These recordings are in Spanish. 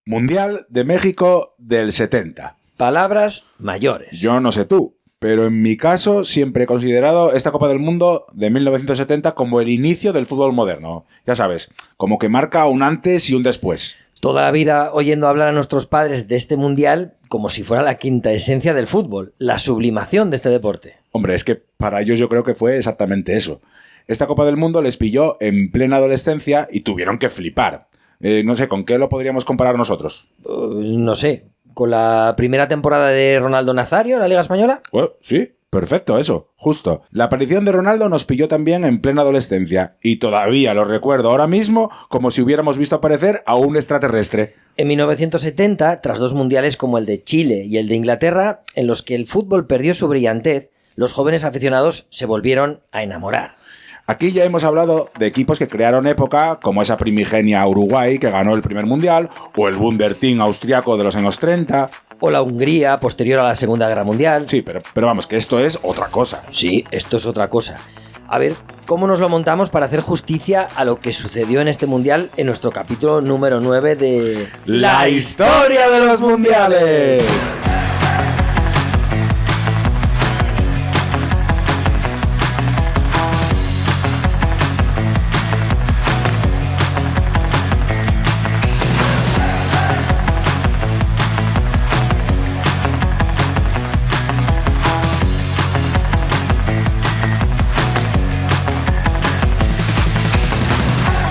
Mundial de México del 70. Palabras mayores. Yo no sé tú, pero en mi caso siempre he considerado esta Copa del Mundo de 1970 como el inicio del fútbol moderno. Ya sabes, como que marca un antes y un después. Toda la vida oyendo hablar a nuestros padres de este mundial como si fuera la quinta esencia del fútbol, la sublimación de este deporte. Hombre, es que para ellos yo creo que fue exactamente eso. Esta Copa del Mundo les pilló en plena adolescencia y tuvieron que flipar. No sé, ¿con qué lo podríamos comparar nosotros? No sé, ¿con la primera temporada de Ronaldo Nazario en la Liga Española? Bueno, sí, perfecto, eso, justo. La aparición de Ronaldo nos pilló también en plena adolescencia y todavía lo recuerdo ahora mismo como si hubiéramos visto aparecer a un extraterrestre. En 1970, tras dos mundiales como el de Chile y el de Inglaterra, en los que el fútbol perdió su brillantez, los jóvenes aficionados se volvieron a enamorar. Aquí ya hemos hablado de equipos que crearon época, como esa primigenia Uruguay que ganó el primer mundial, o el Wunderteam austriaco de los años 30. O la Hungría, posterior a la Segunda Guerra Mundial. Sí, pero vamos, que esto es otra cosa. Sí, esto es otra cosa. A ver, ¿cómo nos lo montamos para hacer justicia a lo que sucedió en este mundial en nuestro capítulo número 9 de... ¡La historia de los mundiales!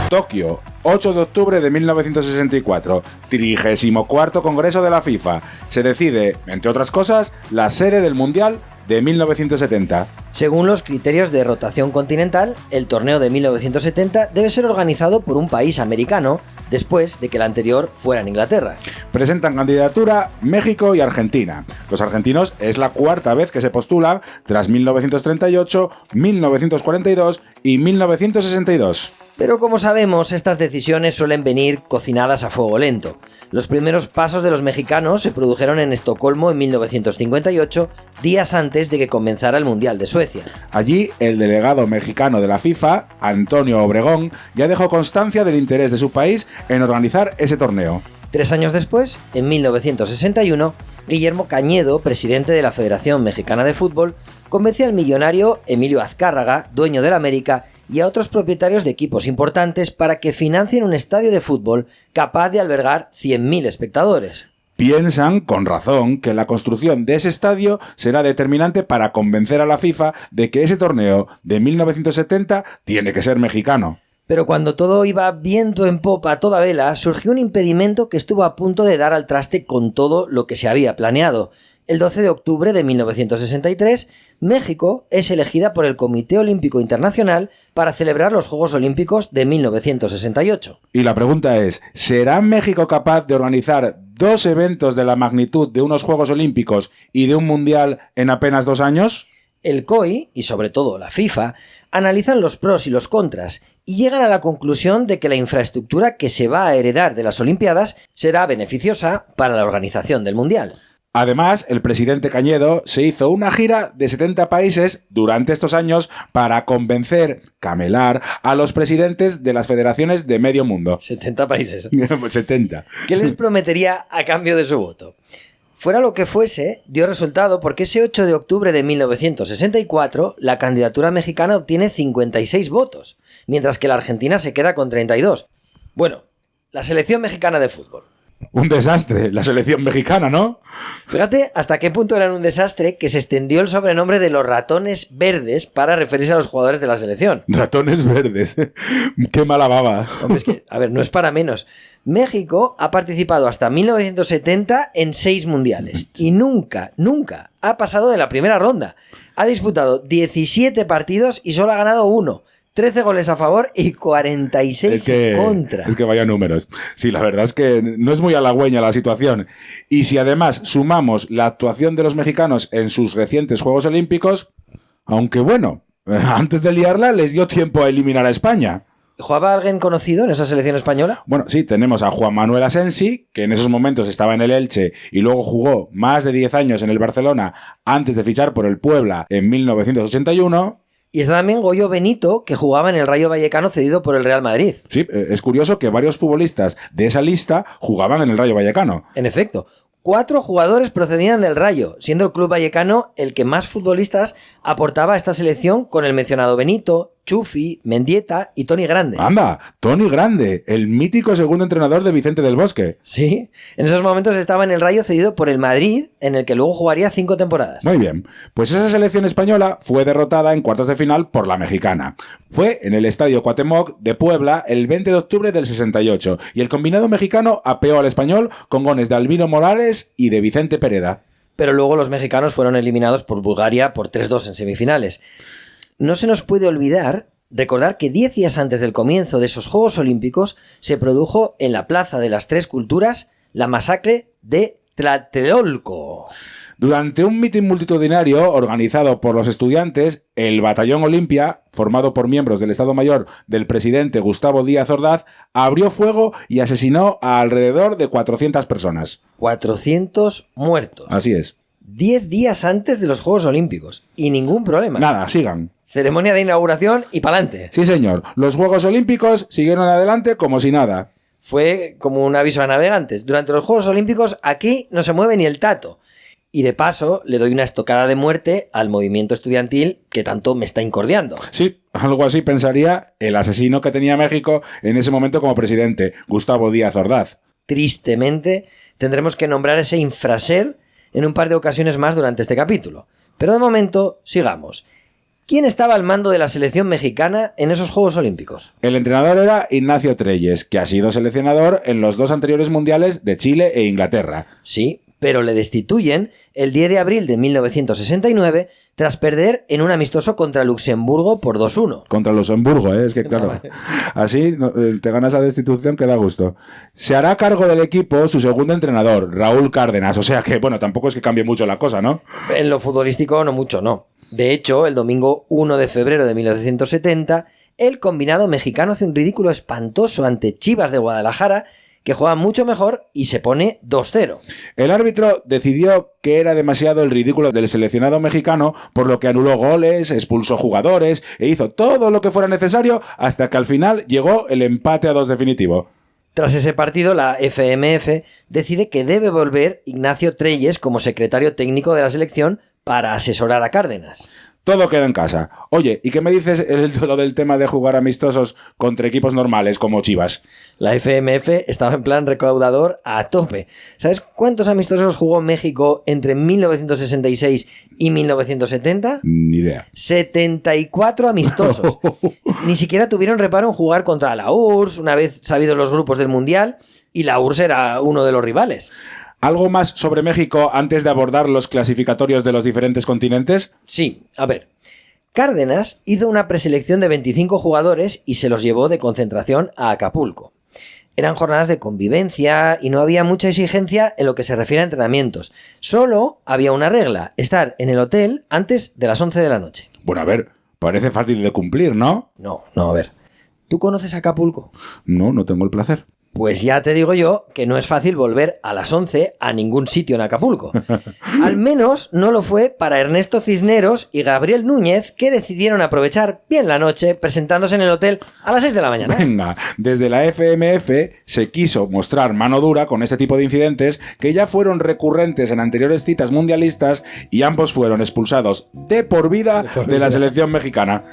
Tokio, 8 de octubre de 1964, 34º Congreso de la FIFA. Se decide, entre otras cosas, la sede del Mundial de 1970. Según los criterios de rotación continental, el torneo de 1970 debe ser organizado por un país americano, después de que el anterior fuera en Inglaterra. Presentan candidatura México y Argentina. Los argentinos es la cuarta vez que se postulan, tras 1938, 1942 y 1962. Pero como sabemos, estas decisiones suelen venir cocinadas a fuego lento. Los primeros pasos de los mexicanos se produjeron en Estocolmo en 1958, días antes de que comenzara el Mundial de Suecia. Allí, el delegado mexicano de la FIFA, Antonio Obregón, ya dejó constancia del interés de su país en organizar ese torneo. 3 años después, en 1961, Guillermo Cañedo, presidente de la Federación Mexicana de Fútbol, convenció al millonario Emilio Azcárraga, dueño del América, y a otros propietarios de equipos importantes para que financien un estadio de fútbol capaz de albergar 100.000 espectadores. Piensan, con razón, que la construcción de ese estadio será determinante para convencer a la FIFA de que ese torneo de 1970 tiene que ser mexicano. Pero cuando todo iba viento en popa a toda vela, surgió un impedimento que estuvo a punto de dar al traste con todo lo que se había planeado. El 12 de octubre de 1963, México es elegida por el Comité Olímpico Internacional para celebrar los Juegos Olímpicos de 1968. Y la pregunta es, ¿será México capaz de organizar 2 eventos de la magnitud de unos Juegos Olímpicos y de un Mundial en apenas 2 años? El COI, y sobre todo la FIFA, analizan los pros y los contras y llegan a la conclusión de que la infraestructura que se va a heredar de las Olimpiadas será beneficiosa para la organización del Mundial. Además, el presidente Cañedo se hizo una gira de 70 países durante estos años para convencer, camelar, a los presidentes de las federaciones de medio mundo. 70 países. 70. ¿Qué les prometería a cambio de su voto? Fuera lo que fuese, dio resultado porque ese 8 de octubre de 1964 la candidatura mexicana obtiene 56 votos, mientras que la Argentina se queda con 32. Bueno, la selección mexicana de fútbol. Un desastre, la selección mexicana, ¿no? Fíjate hasta qué punto eran un desastre que se extendió el sobrenombre de los ratones verdes para referirse a los jugadores de la selección. Ratones verdes. Qué mala baba. Hombre, es que, a ver, no es para menos. México ha participado hasta 1970 en 6 mundiales y nunca ha pasado de la primera ronda. Ha disputado 17 partidos y solo ha ganado 1. 13 goles a favor y 46 en contra. Es que vaya números. Sí, la verdad es que no es muy halagüeña la situación. Y si además sumamos la actuación de los mexicanos en sus recientes Juegos Olímpicos, aunque bueno, antes de liarla les dio tiempo a eliminar a España. ¿Jugaba alguien conocido en esa selección española? Bueno, sí, tenemos a Juan Manuel Asensi, que en esos momentos estaba en el Elche y luego jugó más de 10 años en el Barcelona antes de fichar por el Puebla en 1981. Y está también Goyo Benito, que jugaba en el Rayo Vallecano cedido por el Real Madrid. Sí, es curioso que varios futbolistas de esa lista jugaban en el Rayo Vallecano. En efecto, 4 jugadores procedían del Rayo, siendo el club vallecano el que más futbolistas aportaba a esta selección, con el mencionado Benito, Chufi, Mendieta y Toni Grande. ¡Anda! Toni Grande, el mítico segundo entrenador de Vicente del Bosque. Sí, en esos momentos estaba en el Rayo cedido por el Madrid, en el que luego jugaría 5 temporadas. Muy bien, pues esa selección española fue derrotada en cuartos de final por la mexicana. Fue en el Estadio Cuauhtémoc de Puebla el 20 de octubre del 68 y el combinado mexicano apeó al español con goles de Albino Morales y de Vicente Pereda. Pero luego los mexicanos fueron eliminados por Bulgaria por 3-2 en semifinales. No se nos puede olvidar recordar que 10 días antes del comienzo de esos Juegos Olímpicos se produjo en la Plaza de las Tres Culturas la masacre de Tlatelolco. Durante un mitin multitudinario organizado por los estudiantes, el Batallón Olimpia, formado por miembros del Estado Mayor del presidente Gustavo Díaz Ordaz, abrió fuego y asesinó a alrededor de 400 personas. 400 muertos. Así es. 10 días antes de los Juegos Olímpicos. Y ningún problema. Nada, sigan. Ceremonia de inauguración y pa'lante. Sí, señor. Los Juegos Olímpicos siguieron adelante como si nada. Fue como un aviso a navegantes. Durante los Juegos Olímpicos aquí no se mueve ni el tato. Y de paso le doy una estocada de muerte al movimiento estudiantil que tanto me está incordiando. Sí, algo así pensaría el asesino que tenía México en ese momento como presidente, Gustavo Díaz Ordaz. Tristemente, tendremos que nombrar ese infraser en un par de ocasiones más durante este capítulo. Pero de momento, sigamos. ¿Quién estaba al mando de la selección mexicana en esos Juegos Olímpicos? El entrenador era Ignacio Treyes, que ha sido seleccionador en los 2 anteriores mundiales de Chile e Inglaterra. Sí, pero le destituyen el 10 de abril de 1969 tras perder en un amistoso contra Luxemburgo por 2-1. Contra Luxemburgo, es que claro. Así te ganas la destitución que da gusto. Se hará cargo del equipo su segundo entrenador, Raúl Cárdenas. O sea que, bueno, tampoco es que cambie mucho la cosa, ¿no? En lo futbolístico no mucho, no. De hecho, el domingo 1 de febrero de 1970, el combinado mexicano hace un ridículo espantoso ante Chivas de Guadalajara, que juega mucho mejor y se pone 2-0. El árbitro decidió que era demasiado el ridículo del seleccionado mexicano, por lo que anuló goles, expulsó jugadores e hizo todo lo que fuera necesario hasta que al final llegó el empate a 2 definitivo. Tras ese partido, la FMF decide que debe volver Ignacio Treyes como secretario técnico de la selección para asesorar a Cárdenas. Todo queda en casa. Oye, ¿y qué me dices lo del tema de jugar amistosos contra equipos normales como Chivas? La FMF estaba en plan recaudador a tope. ¿Sabes cuántos amistosos jugó México entre 1966 y 1970? Ni idea. 74 amistosos. Ni siquiera tuvieron reparo en jugar contra la URSS, una vez sabidos los grupos del Mundial, y la URSS era uno de los rivales. ¿Algo más sobre México antes de abordar los clasificatorios de los diferentes continentes? Sí, a ver. Cárdenas hizo una preselección de 25 jugadores y se los llevó de concentración a Acapulco. Eran jornadas de convivencia y no había mucha exigencia en lo que se refiere a entrenamientos. Solo había una regla, estar en el hotel antes de las 11 de la noche. Bueno, a ver, parece fácil de cumplir, ¿no? No, a ver. ¿Tú conoces Acapulco? No, no tengo el placer. Pues ya te digo yo que no es fácil volver a las 11 a ningún sitio en Acapulco. Al menos no lo fue para Ernesto Cisneros y Gabriel Núñez, que decidieron aprovechar bien la noche presentándose en el hotel a las 6 de la mañana. Venga, desde la FMF se quiso mostrar mano dura con este tipo de incidentes que ya fueron recurrentes en anteriores citas mundialistas y ambos fueron expulsados de por vida de la selección mexicana.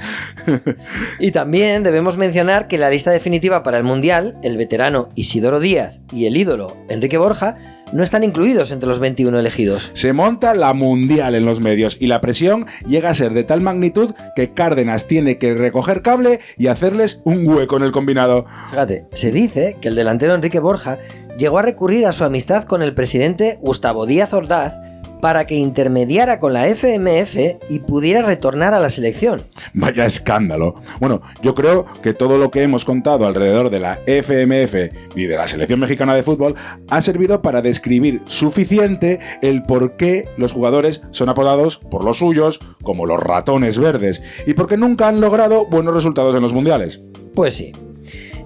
Y también debemos mencionar que en la lista definitiva para el Mundial, el veterano Isidoro Díaz y el ídolo Enrique Borja no están incluidos entre los 21 elegidos. Se monta la mundial en los medios y la presión llega a ser de tal magnitud que Cárdenas tiene que recoger cable y hacerles un hueco en el combinado. Fíjate, se dice que el delantero Enrique Borja llegó a recurrir a su amistad con el presidente Gustavo Díaz Ordaz para que intermediara con la FMF y pudiera retornar a la selección. Vaya escándalo. Bueno, yo creo que todo lo que hemos contado alrededor de la FMF y de la selección mexicana de fútbol ha servido para describir suficiente el por qué los jugadores son apodados por los suyos como los ratones verdes y por qué nunca han logrado buenos resultados en los mundiales. Pues sí.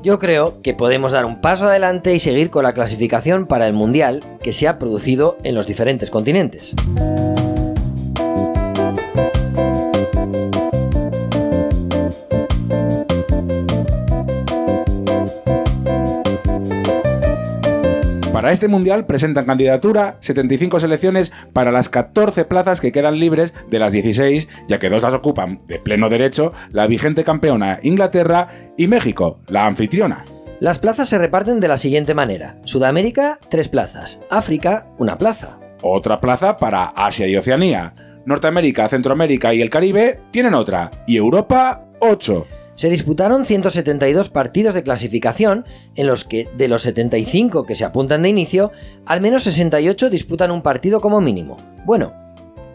Yo creo que podemos dar un paso adelante y seguir con la clasificación para el Mundial que se ha producido en los diferentes continentes. Para este mundial presentan candidatura 75 selecciones para las 14 plazas que quedan libres de las 16, ya que 2 las ocupan de pleno derecho la vigente campeona Inglaterra y México, la anfitriona. Las plazas se reparten de la siguiente manera: Sudamérica, 3 plazas; África, 1 plaza. Otra plaza para Asia y Oceanía. Norteamérica, Centroamérica y el Caribe tienen otra, y Europa, 8. Se disputaron 172 partidos de clasificación, en los que, de los 75 que se apuntan de inicio, al menos 68 disputan un partido como mínimo. Bueno,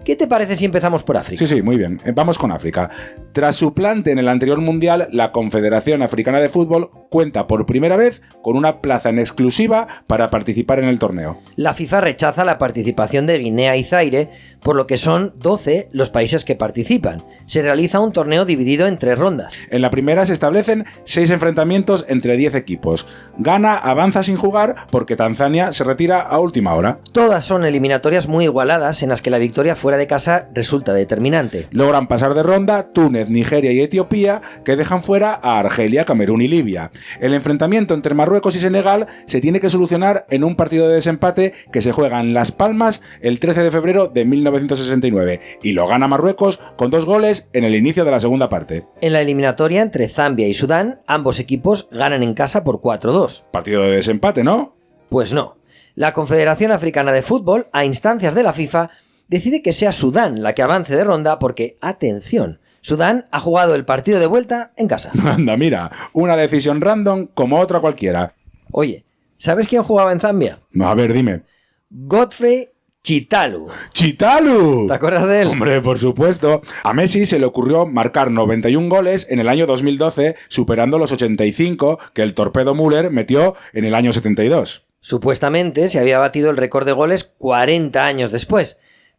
¿qué te parece si empezamos por África? Sí, muy bien. Vamos con África. Tras su plante en el anterior mundial, la Confederación Africana de Fútbol cuenta por primera vez con una plaza en exclusiva para participar en el torneo. La FIFA rechaza la participación de Guinea y Zaire, por lo que son 12 los países que participan. Se realiza un torneo dividido en 3 rondas. En la primera se establecen 6 enfrentamientos entre 10 equipos. Ghana avanza sin jugar porque Tanzania se retira a última hora. Todas son eliminatorias muy igualadas en las que la victoria fuera de casa resulta determinante. Logran pasar de ronda Túnez, Nigeria y Etiopía, que dejan fuera a Argelia, Camerún y Libia. El enfrentamiento entre Marruecos y Senegal se tiene que solucionar en un partido de desempate que se juega en Las Palmas el 13 de febrero de 1969 y lo gana Marruecos con 2 goles en el inicio de la segunda parte. En la eliminatoria entre Zambia y Sudán, ambos equipos ganan en casa por 4-2. Partido de desempate, ¿no? Pues no. La Confederación Africana de Fútbol, a instancias de la FIFA, decide que sea Sudán la que avance de ronda porque, atención, Sudán ha jugado el partido de vuelta en casa. Anda, mira, una decisión random como otra cualquiera. Oye, ¿sabes quién jugaba en Zambia? A ver, dime. Godfrey Chitalu. ¡Chitalu! ¿Te acuerdas de él? Hombre, por supuesto. A Messi se le ocurrió marcar 91 goles en el año 2012, superando los 85 que el torpedo Müller metió en el año 72. Supuestamente se había batido el récord de goles 40 años después,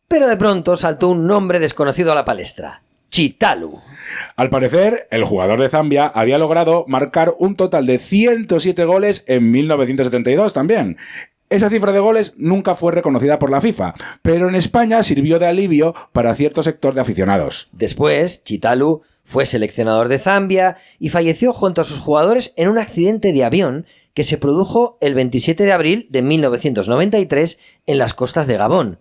pero de pronto saltó un nombre desconocido a la palestra: Chitalu. Al parecer, el jugador de Zambia había logrado marcar un total de 107 goles en 1972 también. Esa cifra de goles nunca fue reconocida por la FIFA, pero en España sirvió de alivio para cierto sector de aficionados. Después, Chitalu fue seleccionador de Zambia y falleció junto a sus jugadores en un accidente de avión que se produjo el 27 de abril de 1993 en las costas de Gabón.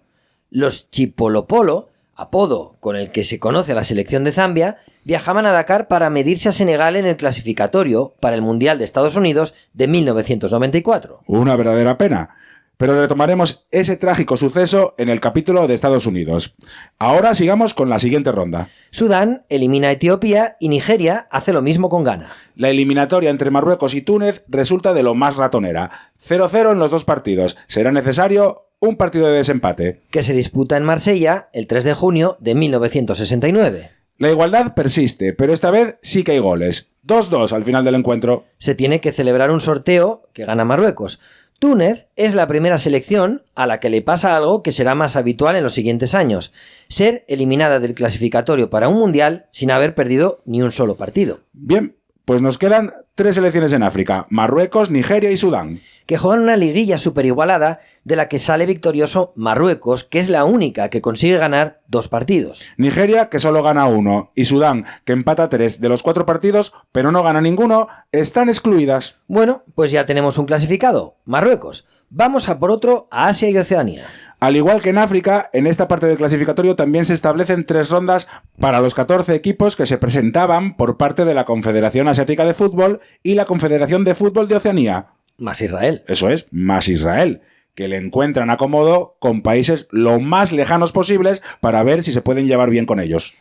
Los Chipolopolo, apodo con el que se conoce a la selección de Zambia, viajaban a Dakar para medirse a Senegal en el clasificatorio para el Mundial de Estados Unidos de 1994. Una verdadera pena. Pero retomaremos ese trágico suceso en el capítulo de Estados Unidos. Ahora sigamos con la siguiente ronda. Sudán elimina a Etiopía y Nigeria hace lo mismo con Ghana. La eliminatoria entre Marruecos y Túnez resulta de lo más ratonera. 0-0 en los 2 partidos. Será necesario un partido de desempate. Que se disputa en Marsella el 3 de junio de 1969. La igualdad persiste, pero esta vez sí que hay goles. 2-2 al final del encuentro. Se tiene que celebrar un sorteo que gana Marruecos. Túnez es la primera selección a la que le pasa algo que será más habitual en los siguientes años: ser eliminada del clasificatorio para un mundial sin haber perdido ni un solo partido. Bien, pues nos quedan 3 selecciones en África: Marruecos, Nigeria y Sudán. Que juegan una liguilla superigualada de la que sale victorioso Marruecos, que es la única que consigue ganar 2 partidos. Nigeria, que solo gana 1, y Sudán, que empata 3 de los 4 partidos, pero no gana ninguno, están excluidas. Bueno, pues ya tenemos un clasificado, Marruecos. Vamos a por otro a Asia y Oceanía. Al igual que en África, en esta parte del clasificatorio también se establecen 3 rondas para los 14 equipos que se presentaban por parte de la Confederación Asiática de Fútbol y la Confederación de Fútbol de Oceanía. Más Israel. Eso es, más Israel, que le encuentran acomodo con países lo más lejanos posibles para ver si se pueden llevar bien con ellos.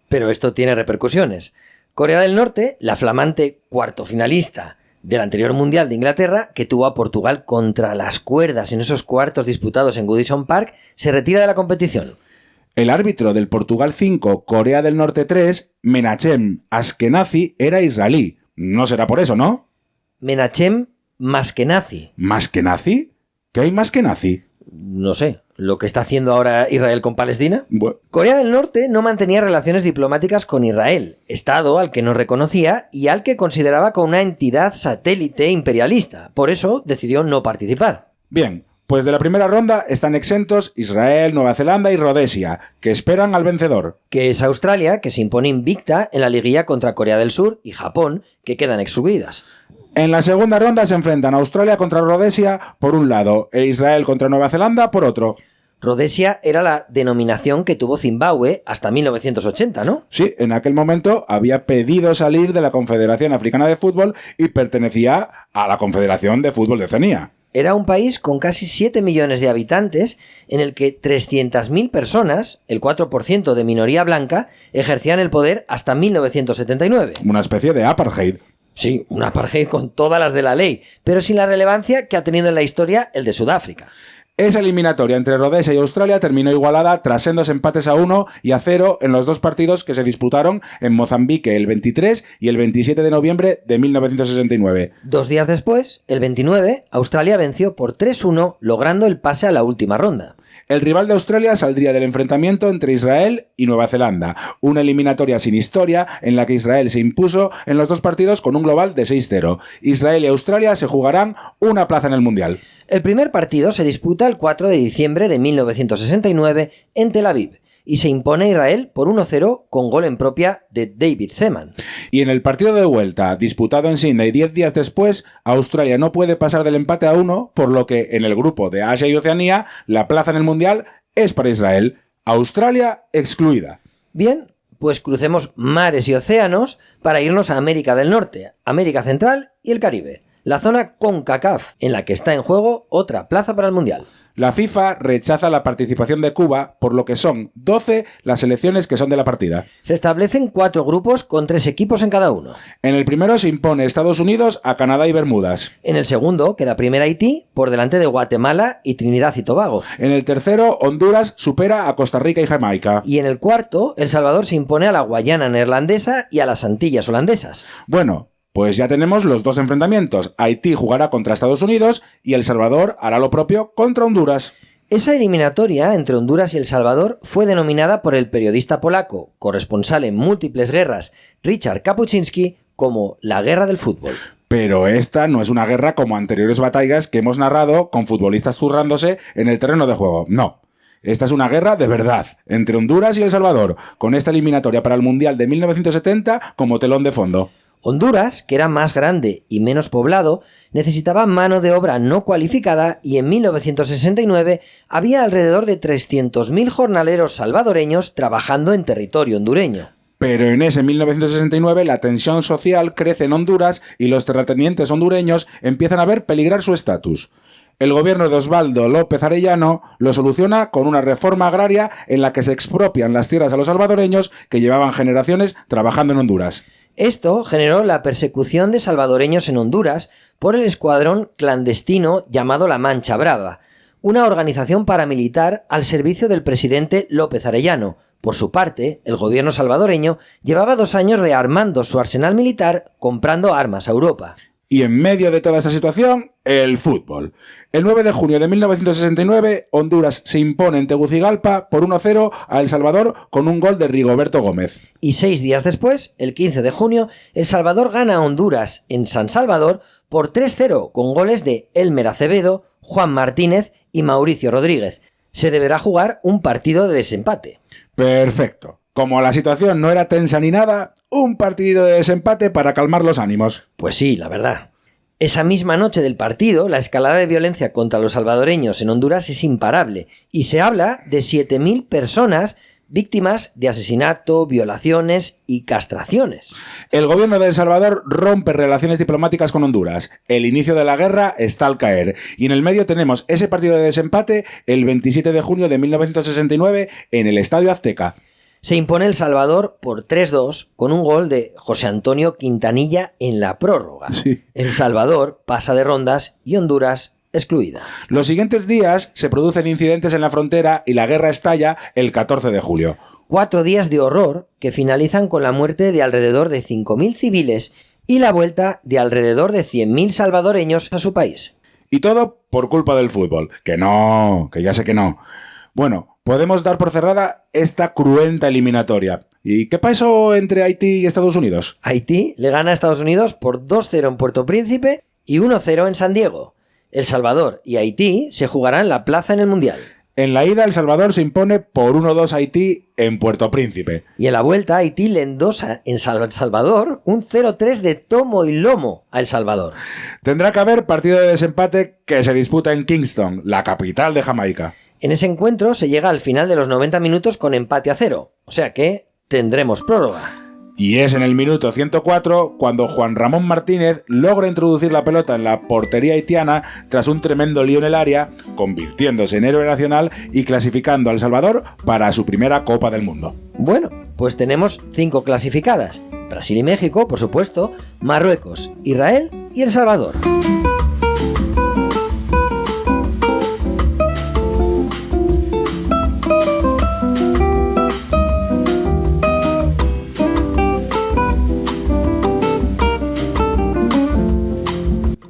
Pero esto tiene repercusiones. Corea del Norte, la flamante cuarto finalista del anterior Mundial de Inglaterra, que tuvo a Portugal contra las cuerdas en esos cuartos disputados en Goodison Park, se retira de la competición. El árbitro del Portugal 5, Corea del Norte 3, Menachem Askenazi, era israelí. No será por eso, ¿no? Menachem Maskenazi. ¿Maskenazi? ¿Qué hay más que nazi? No sé, ¿lo que está haciendo ahora Israel con Palestina? Bueno. Corea del Norte no mantenía relaciones diplomáticas con Israel, estado al que no reconocía y al que consideraba como una entidad satélite imperialista. Por eso decidió no participar. Bien, pues de la primera ronda están exentos Israel, Nueva Zelanda y Rodesia, que esperan al vencedor. Que es Australia, que se impone invicta en la liguilla contra Corea del Sur, y Japón, que quedan excluidas. En la segunda ronda se enfrentan Australia contra Rodesia por un lado e Israel contra Nueva Zelanda por otro. Rodesia era la denominación que tuvo Zimbabue hasta 1980, ¿no? Sí, en aquel momento había pedido salir de la Confederación Africana de Fútbol y pertenecía a la Confederación de Fútbol de Oceanía. Era un país con casi 7 millones de habitantes en el que 300.000 personas, el 4% de minoría blanca, ejercían el poder hasta 1979. Una especie de apartheid. Sí, un apartheid con todas las de la ley, pero sin la relevancia que ha tenido en la historia el de Sudáfrica. Esa eliminatoria entre Rodesia y Australia terminó igualada tras sendos empates a 1 y a 0 en los dos partidos que se disputaron en Mozambique el 23 y el 27 de noviembre de 1969. 2 días después, el 29, Australia venció por 3-1, logrando el pase a la última ronda. El rival de Australia saldría del enfrentamiento entre Israel y Nueva Zelanda, una eliminatoria sin historia en la que Israel se impuso en los dos partidos con un global de 6-0. Israel y Australia se jugarán una plaza en el Mundial. El primer partido se disputa el 4 de diciembre de 1969 en Tel Aviv y se impone Israel por 1-0 con gol en propia de David Seaman. Y en el partido de vuelta, disputado en Sydney 10 días después, Australia no puede pasar del empate a 1, por lo que en el grupo de Asia y Oceanía, la plaza en el Mundial es para Israel. Australia excluida. Bien, pues crucemos mares y océanos para irnos a América del Norte, América Central y el Caribe. La zona CONCACAF, en la que está en juego otra plaza para el Mundial. La FIFA rechaza la participación de Cuba, por lo que son 12 las selecciones que son de la partida. Se establecen 4 grupos con 3 equipos en cada uno. En el primero se impone Estados Unidos a Canadá y Bermudas. En el segundo queda primera Haití por delante de Guatemala y Trinidad y Tobago. En el tercero, Honduras supera a Costa Rica y Jamaica. Y en el cuarto, El Salvador se impone a la Guayana neerlandesa y a las Antillas holandesas. Bueno, pues ya tenemos los dos enfrentamientos. Haití jugará contra Estados Unidos y El Salvador hará lo propio contra Honduras. Esa eliminatoria entre Honduras y El Salvador fue denominada por el periodista polaco, corresponsal en múltiples guerras, Richard Kapuczynski, como la guerra del fútbol. Pero esta no es una guerra como anteriores batallas que hemos narrado con futbolistas zurrándose en el terreno de juego. No. Esta es una guerra de verdad, entre Honduras y El Salvador, con esta eliminatoria para el Mundial de 1970 como telón de fondo. Honduras, que era más grande y menos poblado, necesitaba mano de obra no cualificada y en 1969 había alrededor de 300.000 jornaleros salvadoreños trabajando en territorio hondureño. Pero en ese 1969 la tensión social crece en Honduras y los terratenientes hondureños empiezan a ver peligrar su estatus. El gobierno de Osvaldo López Arellano lo soluciona con una reforma agraria en la que se expropian las tierras a los salvadoreños que llevaban generaciones trabajando en Honduras. Esto generó la persecución de salvadoreños en Honduras por el escuadrón clandestino llamado La Mancha Brava, una organización paramilitar al servicio del presidente López Arellano. Por su parte, el gobierno salvadoreño llevaba 2 años rearmando su arsenal militar comprando armas a Europa. Y en medio de toda esta situación, el fútbol. El 9 de junio de 1969, Honduras se impone en Tegucigalpa por 1-0 a El Salvador con un gol de Rigoberto Gómez. Y 6 días después, el 15 de junio, El Salvador gana a Honduras en San Salvador por 3-0 con goles de Elmer Acevedo, Juan Martínez y Mauricio Rodríguez. Se deberá jugar un partido de desempate. Perfecto. Como la situación no era tensa ni nada, un partido de desempate para calmar los ánimos. Pues sí, la verdad. Esa misma noche del partido, la escalada de violencia contra los salvadoreños en Honduras es imparable y se habla de 7.000 personas víctimas de asesinato, violaciones y castraciones. El gobierno de El Salvador rompe relaciones diplomáticas con Honduras. El inicio de la guerra está al caer. Y en el medio tenemos ese partido de desempate el 27 de junio de 1969 en el Estadio Azteca. Se impone El Salvador por 3-2 con un gol de José Antonio Quintanilla en la prórroga. Sí. El Salvador pasa de rondas y Honduras excluida. Los siguientes días se producen incidentes en la frontera y la guerra estalla el 14 de julio. 4 días de horror que finalizan con la muerte de alrededor de 5.000 civiles y la vuelta de alrededor de 100.000 salvadoreños a su país. Y todo por culpa del fútbol. Que no, que ya sé que no. Bueno, podemos dar por cerrada esta cruenta eliminatoria. ¿Y qué pasó entre Haití y Estados Unidos? Haití le gana a Estados Unidos por 2-0 en Puerto Príncipe y 1-0 en San Diego. El Salvador y Haití se jugarán la plaza en el Mundial. En la ida, El Salvador se impone por 1-2 a Haití en Puerto Príncipe. Y en la vuelta, Haití le endosa en El Salvador un 0-3 de tomo y lomo a El Salvador. Tendrá que haber partido de desempate que se disputa en Kingston, la capital de Jamaica. En ese encuentro se llega al final de los 90 minutos con empate a 0, o sea que tendremos prórroga. Y es en el minuto 104 cuando Juan Ramón Martínez logra introducir la pelota en la portería haitiana tras un tremendo lío en el área, convirtiéndose en héroe nacional y clasificando a El Salvador para su primera Copa del Mundo. Bueno, pues tenemos 5 clasificadas: Brasil y México, por supuesto, Marruecos, Israel y El Salvador.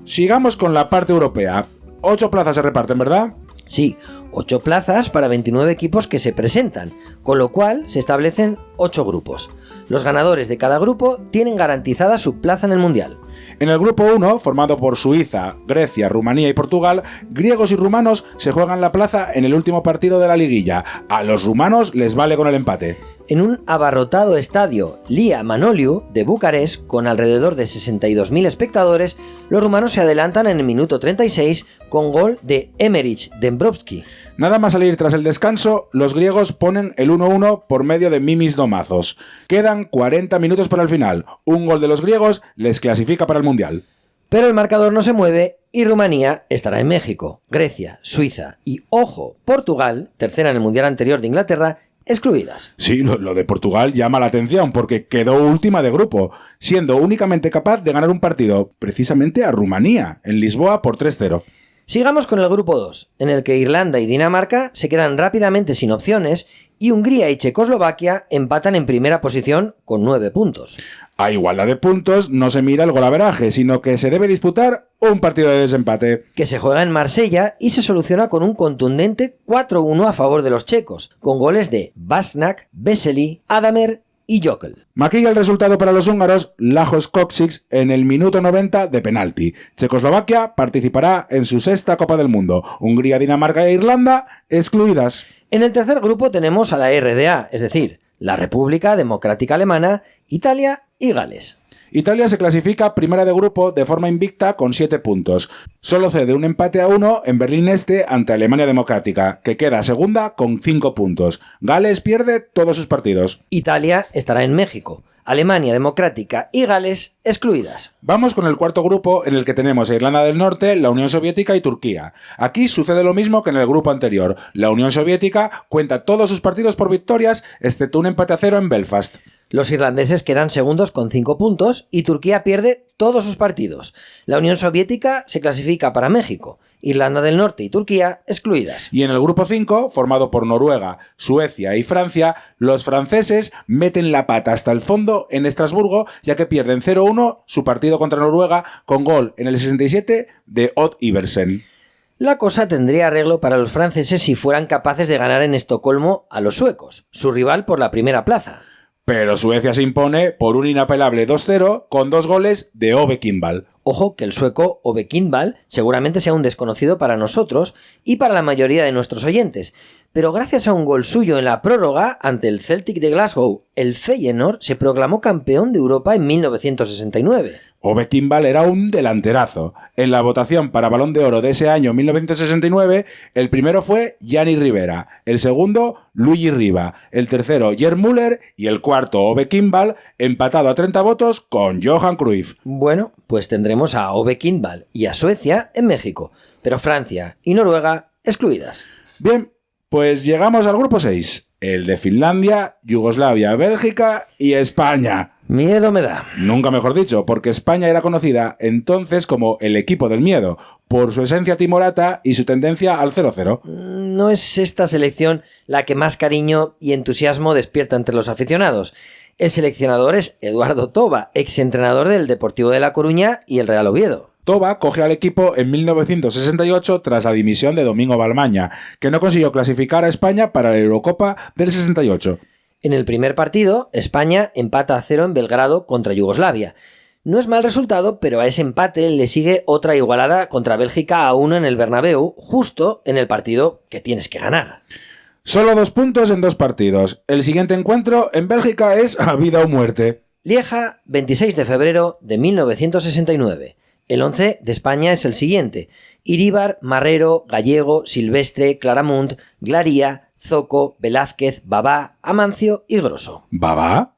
Sigamos con la parte europea. 8 plazas se reparten, ¿verdad? Sí, 8 plazas para 29 equipos que se presentan, con lo cual se establecen 8 grupos. Los ganadores de cada grupo tienen garantizada su plaza en el Mundial. En el grupo 1, formado por Suiza, Grecia, Rumanía y Portugal, griegos y rumanos se juegan la plaza en el último partido de la liguilla. A los rumanos les vale con el empate. En un abarrotado estadio Lia Manoliu de Bucarest, con alrededor de 62.000 espectadores, los rumanos se adelantan en el minuto 36 con gol de Emeric Dembrovski. Nada más salir tras el descanso, los griegos ponen el 1-1 por medio de Mimis Domazos. Quedan 40 minutos para el final. Un gol de los griegos les clasifica para el Mundial. Pero el marcador no se mueve y Rumanía estará en México, Grecia, Suiza y, ojo, Portugal, tercera en el Mundial anterior de Inglaterra, excluidas. Sí, lo de Portugal llama la atención porque quedó última de grupo, siendo únicamente capaz de ganar un partido, precisamente a Rumanía, en Lisboa por 3-0. Sigamos con el grupo 2, en el que Irlanda y Dinamarca se quedan rápidamente sin opciones y Hungría y Checoslovaquia empatan en primera posición con 9 puntos. A igualdad de puntos no se mira el golaveraje, sino que se debe disputar un partido de desempate. Que se juega en Marsella y se soluciona con un contundente 4-1 a favor de los checos, con goles de Basnak, Vesely, Adamer y Jokel. Maquilla el resultado para los húngaros Lajos Košice en el minuto 90 de penalti. Checoslovaquia participará en su 6ª Copa del Mundo. Hungría, Dinamarca e Irlanda excluidas. En el tercer grupo tenemos a la RDA, es decir, la República Democrática Alemana, Italia y Gales. Italia se clasifica primera de grupo de forma invicta con 7 puntos. Solo cede un empate a 1 en Berlín Este ante Alemania Democrática, que queda segunda con 5 puntos. Gales pierde todos sus partidos. Italia estará en México, Alemania Democrática y Gales excluidas. Vamos con el cuarto grupo, en el que tenemos a Irlanda del Norte, la Unión Soviética y Turquía. Aquí sucede lo mismo que en el grupo anterior. La Unión Soviética cuenta todos sus partidos por victorias, excepto un empate a 0 en Belfast. Los irlandeses quedan segundos con 5 puntos y Turquía pierde todos sus partidos. La Unión Soviética se clasifica para México, Irlanda del Norte y Turquía excluidas. Y en el grupo 5, formado por Noruega, Suecia y Francia, los franceses meten la pata hasta el fondo en Estrasburgo, ya que pierden 0-1 su partido contra Noruega con gol en el 67 de Odd Iversen. La cosa tendría arreglo para los franceses si fueran capaces de ganar en Estocolmo a los suecos, su rival por la primera plaza. Pero Suecia se impone por un inapelable 2-0 con 2 goles de Ove Kindvall. Ojo que el sueco Ove Kindvall seguramente sea un desconocido para nosotros y para la mayoría de nuestros oyentes, pero gracias a un gol suyo en la prórroga ante el Celtic de Glasgow, el Feyenoord se proclamó campeón de Europa en 1969. Ove Kindvall era un delanterazo. En la votación para Balón de Oro de ese año 1969, el primero fue Gianni Rivera, el segundo Luigi Riva, el tercero Gerd Müller y el cuarto Ove Kindvall, empatado a 30 votos con Johan Cruyff. Bueno, pues tendremos a Ove Kindvall y a Suecia en México, pero Francia y Noruega excluidas. Bien, pues llegamos al grupo 6, el de Finlandia, Yugoslavia, Bélgica y España. Miedo me da. Nunca mejor dicho, porque España era conocida entonces como el equipo del miedo, por su esencia timorata y su tendencia al 0-0. No es esta selección la que más cariño y entusiasmo despierta entre los aficionados. El seleccionador es Eduardo Toba, exentrenador del Deportivo de La Coruña y el Real Oviedo. Toba coge al equipo en 1968 tras la dimisión de Domingo Balmaña, que no consiguió clasificar a España para la Eurocopa del 68. En el primer partido, España empata a 0 en Belgrado contra Yugoslavia. No es mal resultado, pero a ese empate le sigue otra igualada contra Bélgica a 1 en el Bernabéu, justo en el partido que tienes que ganar. Solo 2 puntos en 2 partidos. El siguiente encuentro en Bélgica es a vida o muerte. Lieja, 26 de febrero de 1969. El 11 de España es el siguiente. Iríbar, Marrero, Gallego, Silvestre, Claramunt, Glaría, Zoco, Velázquez, Babá, Amancio y Grosso. ¿Babá?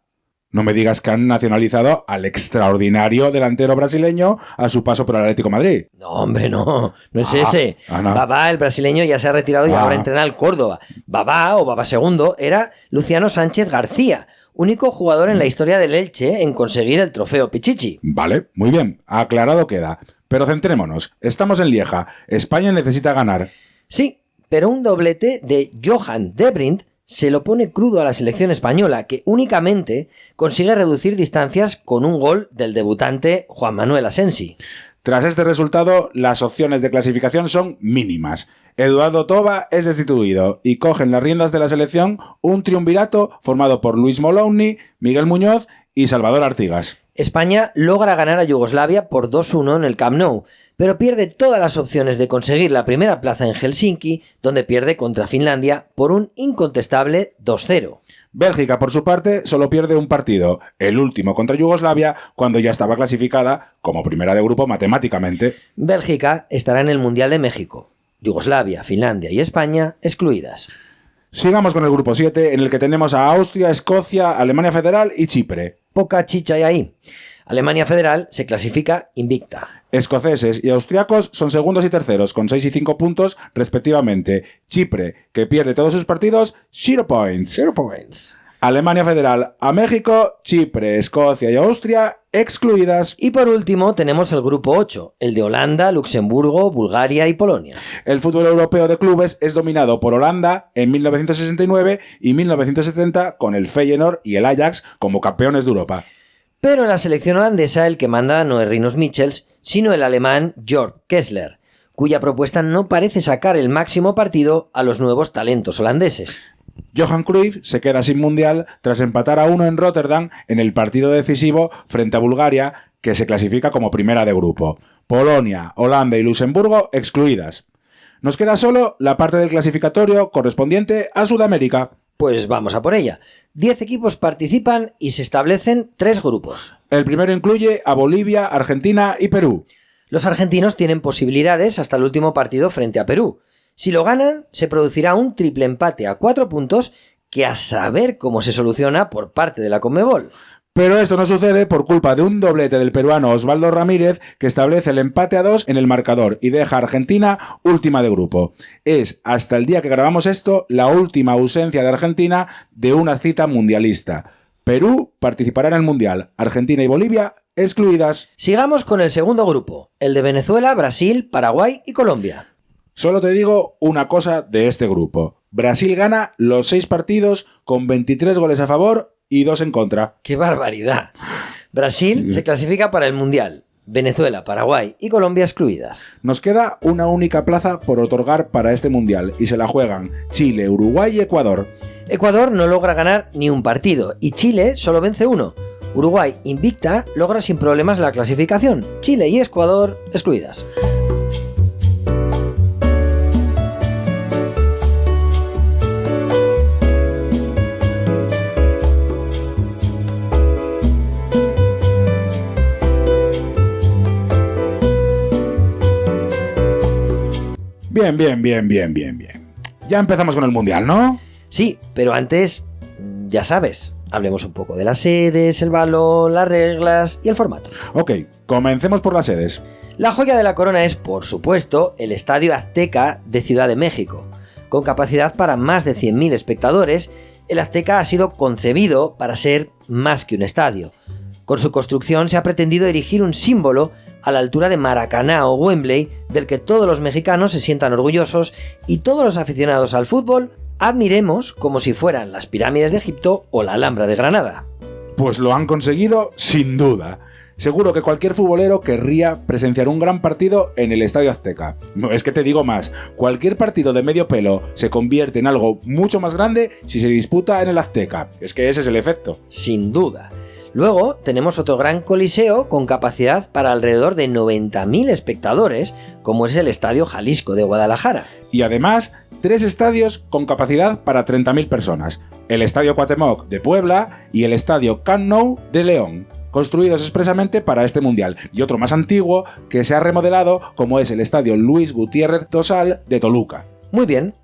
No me digas que han nacionalizado al extraordinario delantero brasileño a su paso por el Atlético de Madrid. No, hombre, no es ese. No. Babá, el brasileño, ya se ha retirado y ahora entrena al Córdoba. Babá, o Babá II, era Luciano Sánchez García, único jugador en la historia del Elche en conseguir el trofeo Pichichi. Vale, muy bien, aclarado queda. Pero centrémonos, estamos en Lieja, España necesita ganar. Sí, pero un doblete de Johan de Bruyne se lo pone crudo a la selección española, que únicamente consigue reducir distancias con un gol del debutante Juan Manuel Asensi. Tras este resultado, las opciones de clasificación son mínimas. Eduardo Toba es destituido y cogen las riendas de la selección un triunvirato formado por Luis Molouni, Miguel Muñoz y Salvador Artigas. España logra ganar a Yugoslavia por 2-1 en el Camp Nou, pero pierde todas las opciones de conseguir la primera plaza en Helsinki, donde pierde contra Finlandia por un incontestable 2-0. Bélgica, por su parte, solo pierde un partido, el último contra Yugoslavia, cuando ya estaba clasificada como primera de grupo matemáticamente. Bélgica estará en el Mundial de México. Yugoslavia, Finlandia y España excluidas. Sigamos con el grupo 7, en el que tenemos a Austria, Escocia, Alemania Federal y Chipre. Poca chicha hay ahí. Alemania Federal se clasifica invicta. Escoceses y austriacos son segundos y terceros, con 6 y 5 puntos respectivamente. Chipre, que pierde todos sus partidos, 0 points. 0 points. Alemania Federal a México, Chipre, Escocia y Austria excluidas. Y por último tenemos el grupo 8, el de Holanda, Luxemburgo, Bulgaria y Polonia. El fútbol europeo de clubes es dominado por Holanda en 1969 y 1970 con el Feyenoord y el Ajax como campeones de Europa. Pero en la selección holandesa el que manda no es Rinus Michels, sino el alemán Jörg Kessler, cuya propuesta no parece sacar el máximo partido a los nuevos talentos holandeses. Johan Cruyff se queda sin mundial tras empatar a 1 en Rotterdam en el partido decisivo frente a Bulgaria, que se clasifica como primera de grupo. Polonia, Holanda y Luxemburgo excluidas. Nos queda solo la parte del clasificatorio correspondiente a Sudamérica. Pues vamos a por ella. 10 equipos participan y se establecen 3 grupos. El primero incluye a Bolivia, Argentina y Perú. Los argentinos tienen posibilidades hasta el último partido frente a Perú. Si lo ganan, se producirá un triple empate a 4 puntos que a saber cómo se soluciona por parte de la Conmebol. Pero esto no sucede por culpa de un doblete del peruano Osvaldo Ramírez que establece el empate a 2 en el marcador y deja a Argentina última de grupo. Es, hasta el día que grabamos esto, la última ausencia de Argentina de una cita mundialista. Perú participará en el Mundial, Argentina y Bolivia excluidas. Sigamos con el segundo grupo, el de Venezuela, Brasil, Paraguay y Colombia. Solo te digo una cosa de este grupo. Brasil gana los 6 partidos con 23 goles a favor y 2 en contra. ¡Qué barbaridad! Brasil se clasifica para el Mundial. Venezuela, Paraguay y Colombia excluidas. Nos queda una única plaza por otorgar para este Mundial y se la juegan Chile, Uruguay y Ecuador. Ecuador no logra ganar ni un partido y Chile solo vence 1. Uruguay, invicta, logra sin problemas la clasificación. Chile y Ecuador excluidas. Bien. Ya empezamos con el Mundial, ¿no? Sí, pero antes, ya sabes, hablemos un poco de las sedes, el balón, las reglas y el formato. Ok, comencemos por las sedes. La joya de la corona es, por supuesto, el Estadio Azteca de Ciudad de México. Con capacidad para más de 100.000 espectadores, el Azteca ha sido concebido para ser más que un estadio. Con su construcción se ha pretendido erigir un símbolo a la altura de Maracaná o Wembley, del que todos los mexicanos se sientan orgullosos y todos los aficionados al fútbol admiremos como si fueran las pirámides de Egipto o la Alhambra de Granada. Pues lo han conseguido sin duda. Seguro que cualquier futbolero querría presenciar un gran partido en el Estadio Azteca. No, es que te digo más, cualquier partido de medio pelo se convierte en algo mucho más grande si se disputa en el Azteca. Es que ese es el efecto. Sin duda. Luego tenemos otro gran coliseo con capacidad para alrededor de 90.000 espectadores, como es el Estadio Jalisco de Guadalajara. Y además, 3 estadios con capacidad para 30.000 personas. El Estadio Cuauhtémoc de Puebla y el Estadio Camp Nou de León, construidos expresamente para este mundial. Y otro más antiguo que se ha remodelado, como es el Estadio Luis Gutiérrez Tosal de Toluca. Muy bien.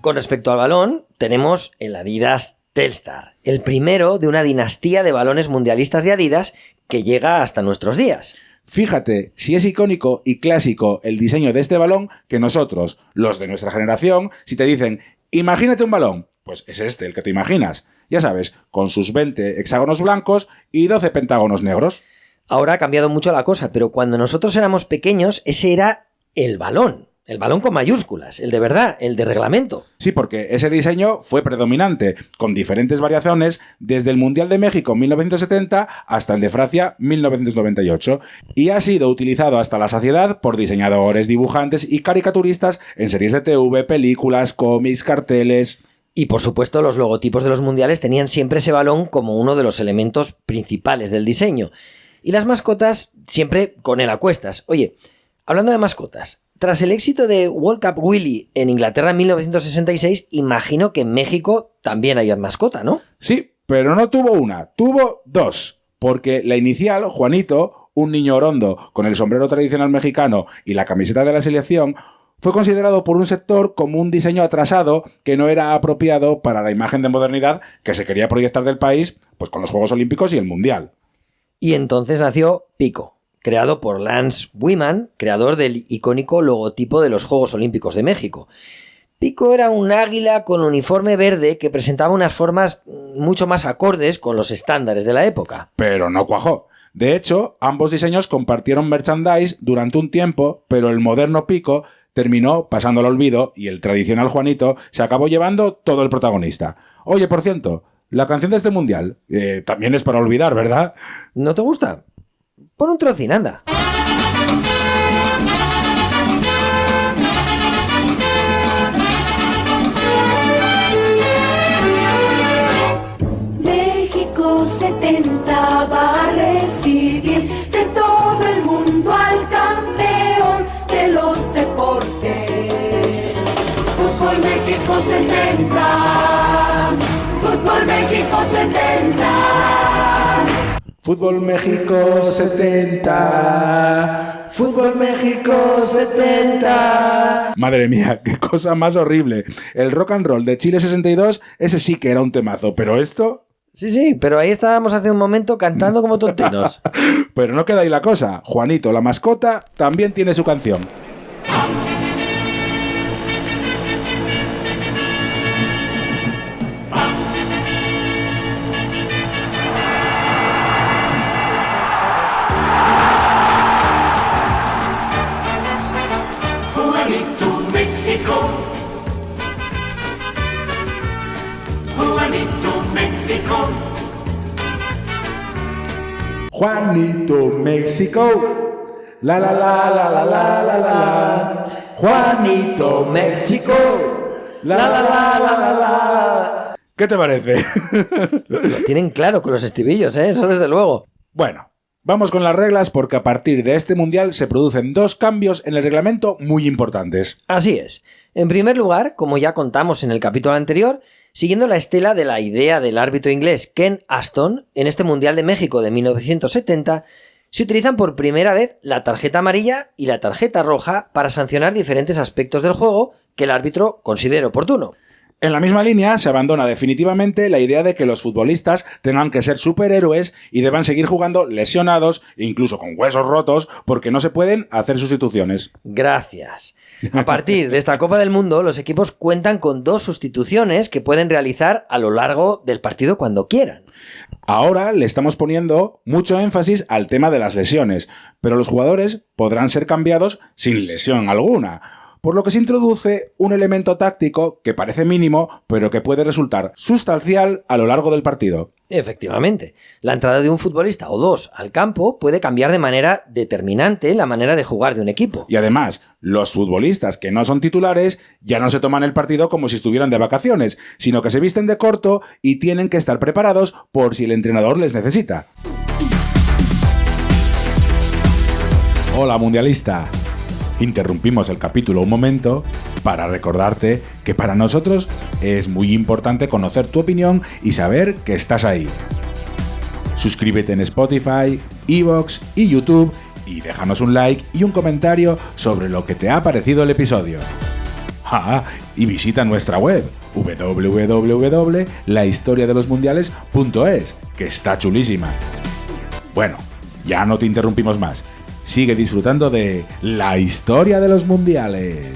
Con respecto al balón, tenemos el Adidas Telstar, el primero de una dinastía de balones mundialistas de Adidas que llega hasta nuestros días. Fíjate si es icónico y clásico el diseño de este balón que nosotros, los de nuestra generación, si te dicen, imagínate un balón, pues es este el que te imaginas. Ya sabes, con sus 20 hexágonos blancos y 12 pentágonos negros. Ahora ha cambiado mucho la cosa, pero cuando nosotros éramos pequeños, ese era el balón. El balón con mayúsculas, el de verdad, el de reglamento. Sí, porque ese diseño fue predominante, con diferentes variaciones, desde el Mundial de México 1970 hasta el de Francia 1998, y ha sido utilizado hasta la saciedad por diseñadores, dibujantes y caricaturistas en series de TV, películas, cómics, carteles. Y por supuesto los logotipos de los mundiales tenían siempre ese balón como uno de los elementos principales del diseño. Y las mascotas siempre con él a cuestas. Oye, hablando de mascotas, tras el éxito de World Cup Willy en Inglaterra en 1966, imagino que en México también hay mascota, ¿no? Sí, pero no tuvo una, tuvo 2. Porque la inicial, Juanito, un niño orondo con el sombrero tradicional mexicano y la camiseta de la selección, fue considerado por un sector como un diseño atrasado que no era apropiado para la imagen de modernidad que se quería proyectar del país, pues con los Juegos Olímpicos y el Mundial. Y entonces nació Pico, creado por Lance Wyman, creador del icónico logotipo de los Juegos Olímpicos de México. Pico era un águila con uniforme verde que presentaba unas formas mucho más acordes con los estándares de la época. Pero no cuajó. De hecho, ambos diseños compartieron merchandise durante un tiempo, pero el moderno Pico terminó pasando al olvido y el tradicional Juanito se acabó llevando todo el protagonista. Oye, por cierto, la canción de este mundial también es para olvidar, ¿verdad? ¿No te gusta? Pon un trocín, anda. México 70 va a recibir de todo el mundo al campeón de los deportes. Fútbol México 70. Fútbol México 70. Fútbol México 70. Fútbol México 70. Madre mía, qué cosa más horrible. El rock and roll de Chile 62, ese sí que era un temazo, pero esto... Sí, pero ahí estábamos hace un momento cantando como tonteros. Pero no queda ahí la cosa. Juanito, la mascota, también tiene su canción. Juanito México. Juanito México. Juanito México. La la la la la la la la. Juanito México. La la la la la la. ¿Qué te parece? Lo tienen claro con los estribillos, ¿eh? Eso desde luego. Bueno, vamos con las reglas porque a partir de este mundial se producen 2 cambios en el reglamento muy importantes. Así es. En primer lugar, como ya contamos en el capítulo anterior, siguiendo la estela de la idea del árbitro inglés Ken Aston, en este Mundial de México de 1970, se utilizan por primera vez la tarjeta amarilla y la tarjeta roja para sancionar diferentes aspectos del juego que el árbitro considere oportuno. En la misma línea se abandona definitivamente la idea de que los futbolistas tengan que ser superhéroes y deban seguir jugando lesionados, incluso con huesos rotos, porque no se pueden hacer sustituciones. Gracias. A partir de esta Copa del Mundo, los equipos cuentan con 2 sustituciones que pueden realizar a lo largo del partido cuando quieran. Ahora le estamos poniendo mucho énfasis al tema de las lesiones, pero los jugadores podrán ser cambiados sin lesión alguna. Por lo que se introduce un elemento táctico que parece mínimo, pero que puede resultar sustancial a lo largo del partido. Efectivamente, la entrada de un futbolista o 2 al campo puede cambiar de manera determinante la manera de jugar de un equipo. Y además, los futbolistas que no son titulares ya no se toman el partido como si estuvieran de vacaciones, sino que se visten de corto y tienen que estar preparados por si el entrenador les necesita. Hola mundialista. Interrumpimos el capítulo un momento para recordarte que para nosotros es muy importante conocer tu opinión y saber que estás ahí. Suscríbete en Spotify, iVoox y YouTube y déjanos un like y un comentario sobre lo que te ha parecido el episodio. Y visita nuestra web www.lahistoriadelosmundiales.es, que está chulísima. Bueno, ya no te interrumpimos más. Sigue disfrutando de la historia de los mundiales.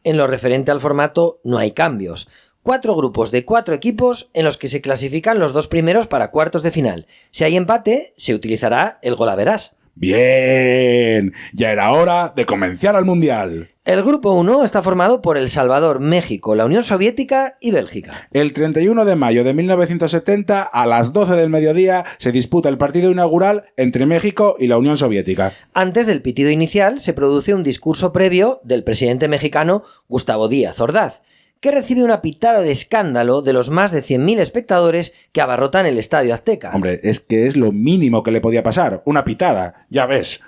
En lo referente al formato no hay cambios. 4 grupos de 4 equipos en los que se clasifican los 2 primeros para cuartos de final. Si hay empate, se utilizará el gol a verás. ¡Bien! Ya era hora de comenzar al mundial. El grupo 1 está formado por El Salvador, México, la Unión Soviética y Bélgica. El 31 de mayo de 1970, a las 12 del mediodía, se disputa el partido inaugural entre México y la Unión Soviética. Antes del pitido inicial se produce un discurso previo del presidente mexicano Gustavo Díaz Ordaz, que recibe una pitada de escándalo de los más de 100.000 espectadores que abarrotan el Estadio Azteca. Hombre, es que es lo mínimo que le podía pasar, una pitada, ya ves.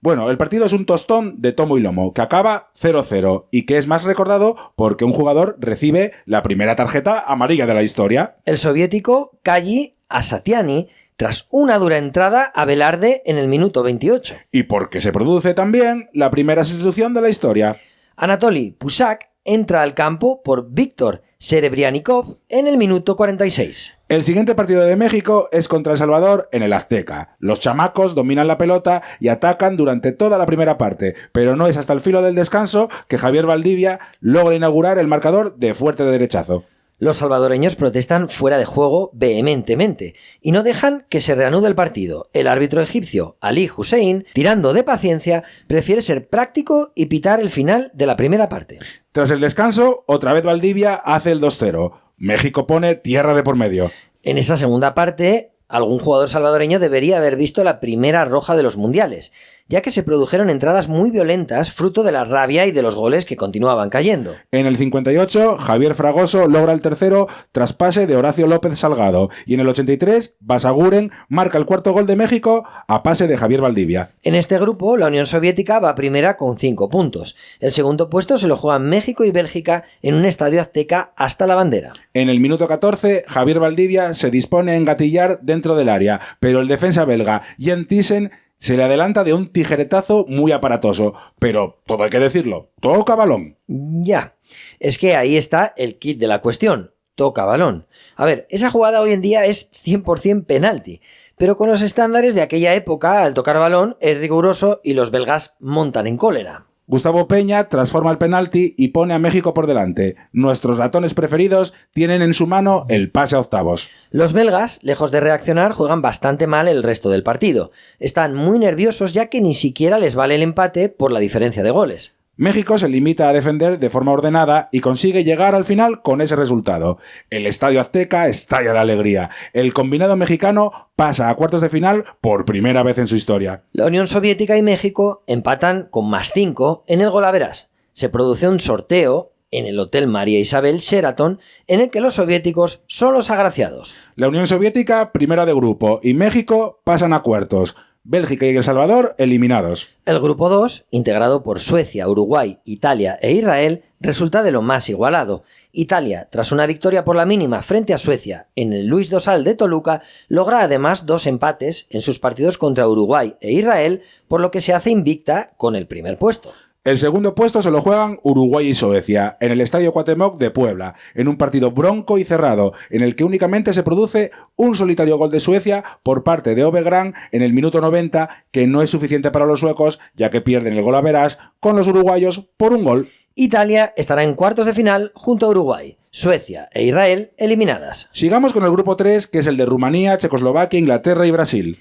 Bueno, el partido es un tostón de tomo y lomo, que acaba 0-0 y que es más recordado porque un jugador recibe la primera tarjeta amarilla de la historia. El soviético Kalli Asatiani, tras una dura entrada a Velarde en el minuto 28. Y porque se produce también la primera sustitución de la historia. Anatoly Pushak entra al campo por Víctor Serebrianikov en el minuto 46. El siguiente partido de México es contra El Salvador en el Azteca. Los chamacos dominan la pelota y atacan durante toda la primera parte, pero no es hasta el filo del descanso que Javier Valdivia logra inaugurar el marcador de fuerte derechazo. Los salvadoreños protestan fuera de juego vehementemente y no dejan que se reanude el partido. El árbitro egipcio Ali Hussein, tirando de paciencia, prefiere ser práctico y pitar el final de la primera parte. Tras el descanso, otra vez Valdivia hace el 2-0. México pone tierra de por medio. En esa segunda parte, algún jugador salvadoreño debería haber visto la primera roja de los mundiales, ya que se produjeron entradas muy violentas fruto de la rabia y de los goles que continuaban cayendo. En el 58, Javier Fragoso logra el tercero tras pase de Horacio López Salgado, y en el 83, Basaguren marca el cuarto gol de México a pase de Javier Valdivia. En este grupo, la Unión Soviética va primera con 5 puntos. El segundo puesto se lo juegan México y Bélgica en un estadio azteca hasta la bandera. En el minuto 14, Javier Valdivia se dispone a engatillar dentro del área, pero el defensa belga Jan Thyssen se le adelanta de un tijeretazo muy aparatoso, pero todo hay que decirlo, toca balón. Ya, es que ahí está el kit de la cuestión, toca balón. A ver, esa jugada hoy en día es 100% penalti, pero con los estándares de aquella época, al tocar balón es riguroso y los belgas montan en cólera. Gustavo Peña transforma el penalti y pone a México por delante. Nuestros ratones preferidos tienen en su mano el pase a octavos. Los belgas, lejos de reaccionar, juegan bastante mal el resto del partido. Están muy nerviosos ya que ni siquiera les vale el empate por la diferencia de goles. México se limita a defender de forma ordenada y consigue llegar al final con ese resultado. El Estadio Azteca estalla de alegría. El combinado mexicano pasa a cuartos de final por primera vez en su historia. La Unión Soviética y México empatan con +5 en el golaveras. Se produce un sorteo en el Hotel María Isabel Sheraton en el que los soviéticos son los agraciados. La Unión Soviética primera de grupo y México pasan a cuartos. Bélgica y El Salvador eliminados. El grupo 2, integrado por Suecia, Uruguay, Italia e Israel, resulta de lo más igualado. Italia, tras una victoria por la mínima frente a Suecia en el Luis Dosal de Toluca, logra además 2 empates en sus partidos contra Uruguay e Israel, por lo que se hace invicta con el primer puesto. El segundo puesto se lo juegan Uruguay y Suecia, en el Estadio Cuauhtémoc de Puebla, en un partido bronco y cerrado, en el que únicamente se produce un solitario gol de Suecia por parte de Ove Graan en el minuto 90, que no es suficiente para los suecos, ya que pierden el gol a verás con los uruguayos por un gol. Italia estará en cuartos de final junto a Uruguay. Suecia e Israel eliminadas. Sigamos con el grupo 3, que es el de Rumanía, Checoslovaquia, Inglaterra y Brasil.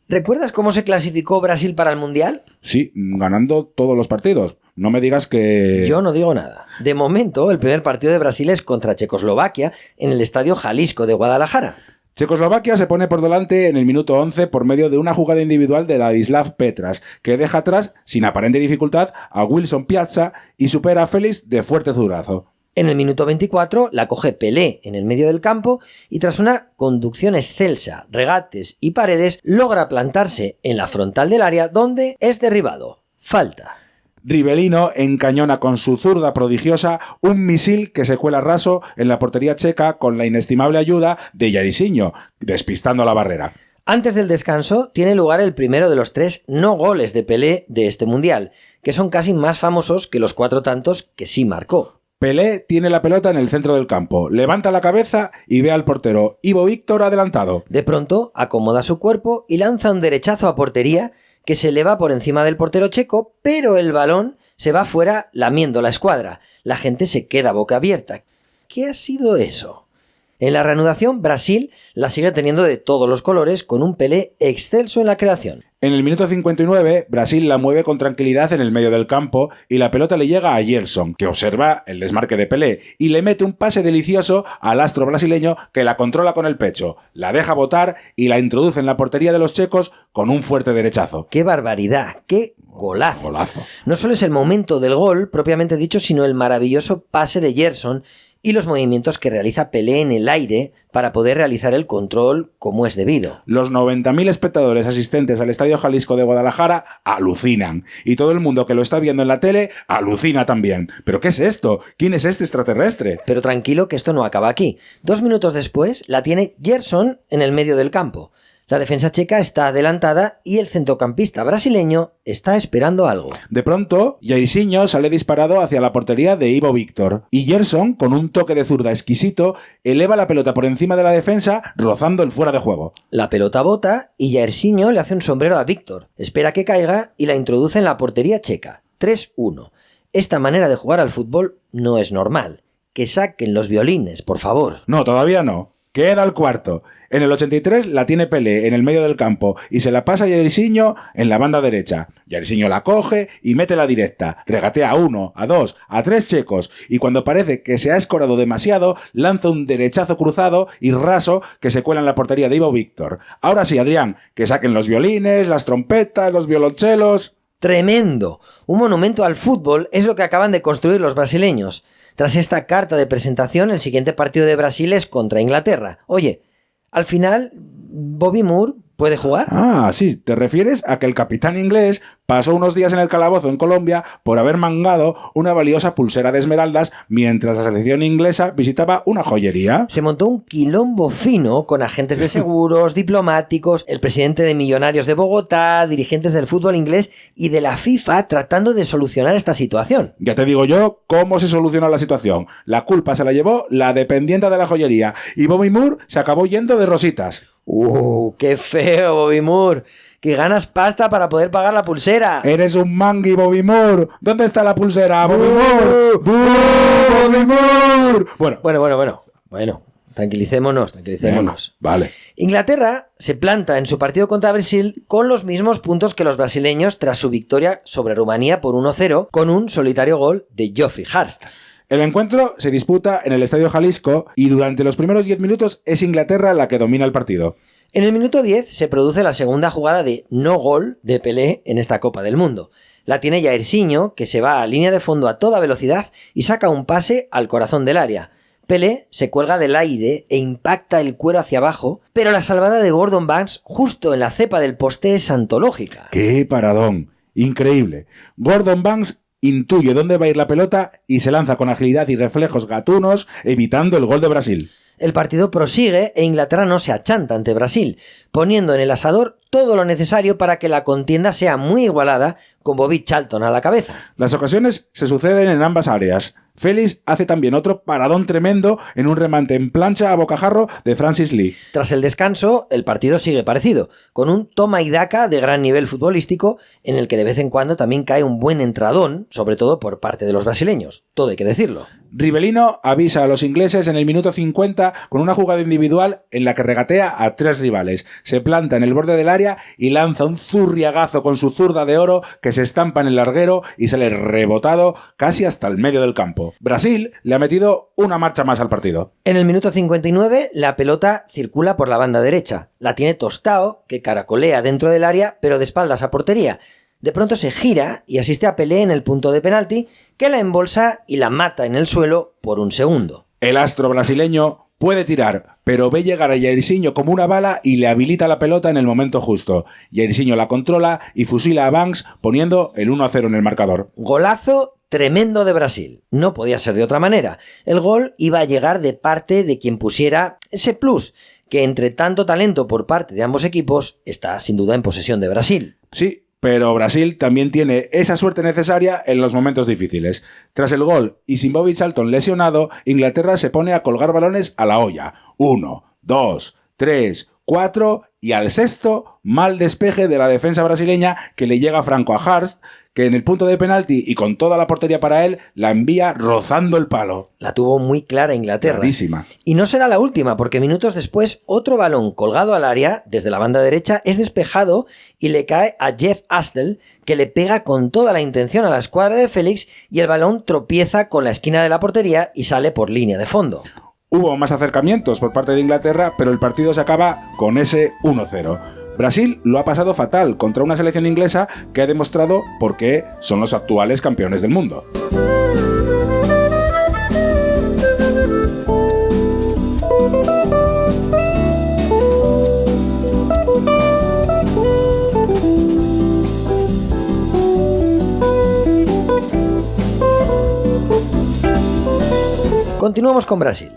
¿Recuerdas cómo se clasificó Brasil para el Mundial? Sí, ganando todos los partidos. No me digas que... Yo no digo nada. De momento, el primer partido de Brasil es contra Checoslovaquia en el Estadio Jalisco de Guadalajara. Checoslovaquia se pone por delante en el minuto 11 por medio de una jugada individual de Ladislav Petras, que deja atrás, sin aparente dificultad, a Wilson Piazza y supera a Félix de fuerte zurdazo. En el minuto 24 la coge Pelé en el medio del campo y tras una conducción excelsa, regates y paredes, logra plantarse en la frontal del área donde es derribado. Falta. Rivellino encañona con su zurda prodigiosa un misil que se cuela raso en la portería checa con la inestimable ayuda de Jairzinho, despistando la barrera. Antes del descanso tiene lugar el primero de los 3 no goles de Pelé de este mundial, que son casi más famosos que los 4 tantos que sí marcó. Pelé tiene la pelota en el centro del campo, levanta la cabeza y ve al portero Ivo Víctor adelantado. De pronto acomoda su cuerpo y lanza un derechazo a portería que se eleva por encima del portero checo, pero el balón se va fuera lamiendo la escuadra. La gente se queda boca abierta. ¿Qué ha sido eso? En la reanudación, Brasil la sigue teniendo de todos los colores con un Pelé excelso en la creación. En el minuto 59, Brasil la mueve con tranquilidad en el medio del campo y la pelota le llega a Gerson, que observa el desmarque de Pelé y le mete un pase delicioso al astro brasileño que la controla con el pecho, la deja botar y la introduce en la portería de los checos con un fuerte derechazo. ¡Qué barbaridad! ¡Qué golazo! Golazo. No solo es el momento del gol propiamente dicho, sino el maravilloso pase de Gerson y los movimientos que realiza Pelé en el aire para poder realizar el control como es debido. Los 90.000 espectadores asistentes al Estadio Jalisco de Guadalajara alucinan. Y todo el mundo que lo está viendo en la tele alucina también. ¿Pero qué es esto? ¿Quién es este extraterrestre? Pero tranquilo que esto no acaba aquí. 2 minutos después la tiene Gerson en el medio del campo. La defensa checa está adelantada y el centrocampista brasileño está esperando algo. De pronto, Jairzinho sale disparado hacia la portería de Ivo Víctor y Gerson, con un toque de zurda exquisito, eleva la pelota por encima de la defensa, rozando el fuera de juego. La pelota bota y Jairzinho le hace un sombrero a Víctor. Espera que caiga y la introduce en la portería checa. 3-1. Esta manera de jugar al fútbol no es normal. Que saquen los violines, por favor. No, todavía no. Queda el cuarto. En el 83 la tiene Pelé en el medio del campo y se la pasa a Jairzinho en la banda derecha. Jairzinho la coge y mete la directa. Regatea a 1, a 2, a 3 checos y cuando parece que se ha escorado demasiado, lanza un derechazo cruzado y raso que se cuela en la portería de Ivo Víctor. Ahora sí, Adrián, que saquen los violines, las trompetas, los violonchelos... ¡Tremendo! Un monumento al fútbol es lo que acaban de construir los brasileños. Tras esta carta de presentación, el siguiente partido de Brasil es contra Inglaterra. Oye, al final, ¿Bobby Moore puede jugar? Ah, sí, te refieres a que el capitán inglés pasó unos días en el calabozo en Colombia por haber mangado una valiosa pulsera de esmeraldas mientras la selección inglesa visitaba una joyería. Se montó un quilombo fino con agentes de seguros, diplomáticos, el presidente de Millonarios de Bogotá, dirigentes del fútbol inglés y de la FIFA tratando de solucionar esta situación. Ya te digo yo cómo se solucionó la situación. La culpa se la llevó la dependienta de la joyería y Bobby Moore se acabó yendo de rositas. ¡Qué feo, Bobby Moore! ¡Que ganas pasta para poder pagar la pulsera! ¡Eres un mangui, Bobby Moore! ¿Dónde está la pulsera, Bobby Moore? ¡Bobby Moore! Bueno, tranquilicémonos. Bueno, vale. Inglaterra se planta en su partido contra Brasil con los mismos puntos que los brasileños tras su victoria sobre Rumanía por 1-0 con un solitario gol de Geoffrey Hurst. El encuentro se disputa en el Estadio Jalisco y durante los primeros 10 minutos es Inglaterra la que domina el partido. En el minuto 10 se produce la segunda jugada de no gol de Pelé en esta Copa del Mundo. La tiene Jairzinho, que se va a línea de fondo a toda velocidad y saca un pase al corazón del área. Pelé se cuelga del aire e impacta el cuero hacia abajo, pero la salvada de Gordon Banks justo en la cepa del poste es antológica. ¡Qué paradón! Increíble. Gordon Banks intuye dónde va a ir la pelota y se lanza con agilidad y reflejos gatunos, evitando el gol de Brasil. El partido prosigue e Inglaterra no se achanta ante Brasil, poniendo en el asador todo lo necesario para que la contienda sea muy igualada, con Bobby Charlton a la cabeza. Las ocasiones se suceden en ambas áreas. Félix hace también otro paradón tremendo en un remate en plancha a bocajarro de Francis Lee. Tras el descanso, el partido sigue parecido, con un toma y daca de gran nivel futbolístico, en el que de vez en cuando también cae un buen entradón, sobre todo por parte de los brasileños, todo hay que decirlo. Rivellino avisa a los ingleses en el minuto 50 con una jugada individual en la que regatea a 3 rivales. Se planta en el borde del área y lanza un zurriagazo con su zurda de oro que se estampa en el larguero y sale rebotado casi hasta el medio del campo. Brasil le ha metido una marcha más al partido. En el minuto 59 la pelota circula por la banda derecha. La tiene Tostao, que caracolea dentro del área pero de espaldas a portería. De pronto se gira y asiste a Pelé en el punto de penalti, que la embolsa y la mata en el suelo por un segundo. El astro brasileño puede tirar, pero ve llegar a Jairzinho como una bala y le habilita la pelota en el momento justo. Jairzinho la controla y fusila a Banks poniendo el 1-0 en el marcador. Golazo tremendo de Brasil. No podía ser de otra manera. El gol iba a llegar de parte de quien pusiera ese plus, que entre tanto talento por parte de ambos equipos está sin duda en posesión de Brasil. Sí, pero Brasil también tiene esa suerte necesaria en los momentos difíciles. Tras el gol y sin Bobby Charlton lesionado, Inglaterra se pone a colgar balones a la olla. 1, 2, 3, 4 y al sexto, mal despeje de la defensa brasileña que le llega a Franco a Hurst, que en el punto de penalti y con toda la portería para él, la envía rozando el palo. La tuvo muy clara Inglaterra. Clarísima. Y no será la última, porque minutos después, otro balón colgado al área, desde la banda derecha, es despejado y le cae a Jeff Astle, que le pega con toda la intención a la escuadra de Félix y el balón tropieza con la esquina de la portería y sale por línea de fondo. Hubo más acercamientos por parte de Inglaterra, pero el partido se acaba con ese 1-0. Brasil lo ha pasado fatal contra una selección inglesa que ha demostrado por qué son los actuales campeones del mundo. Continuamos con Brasil.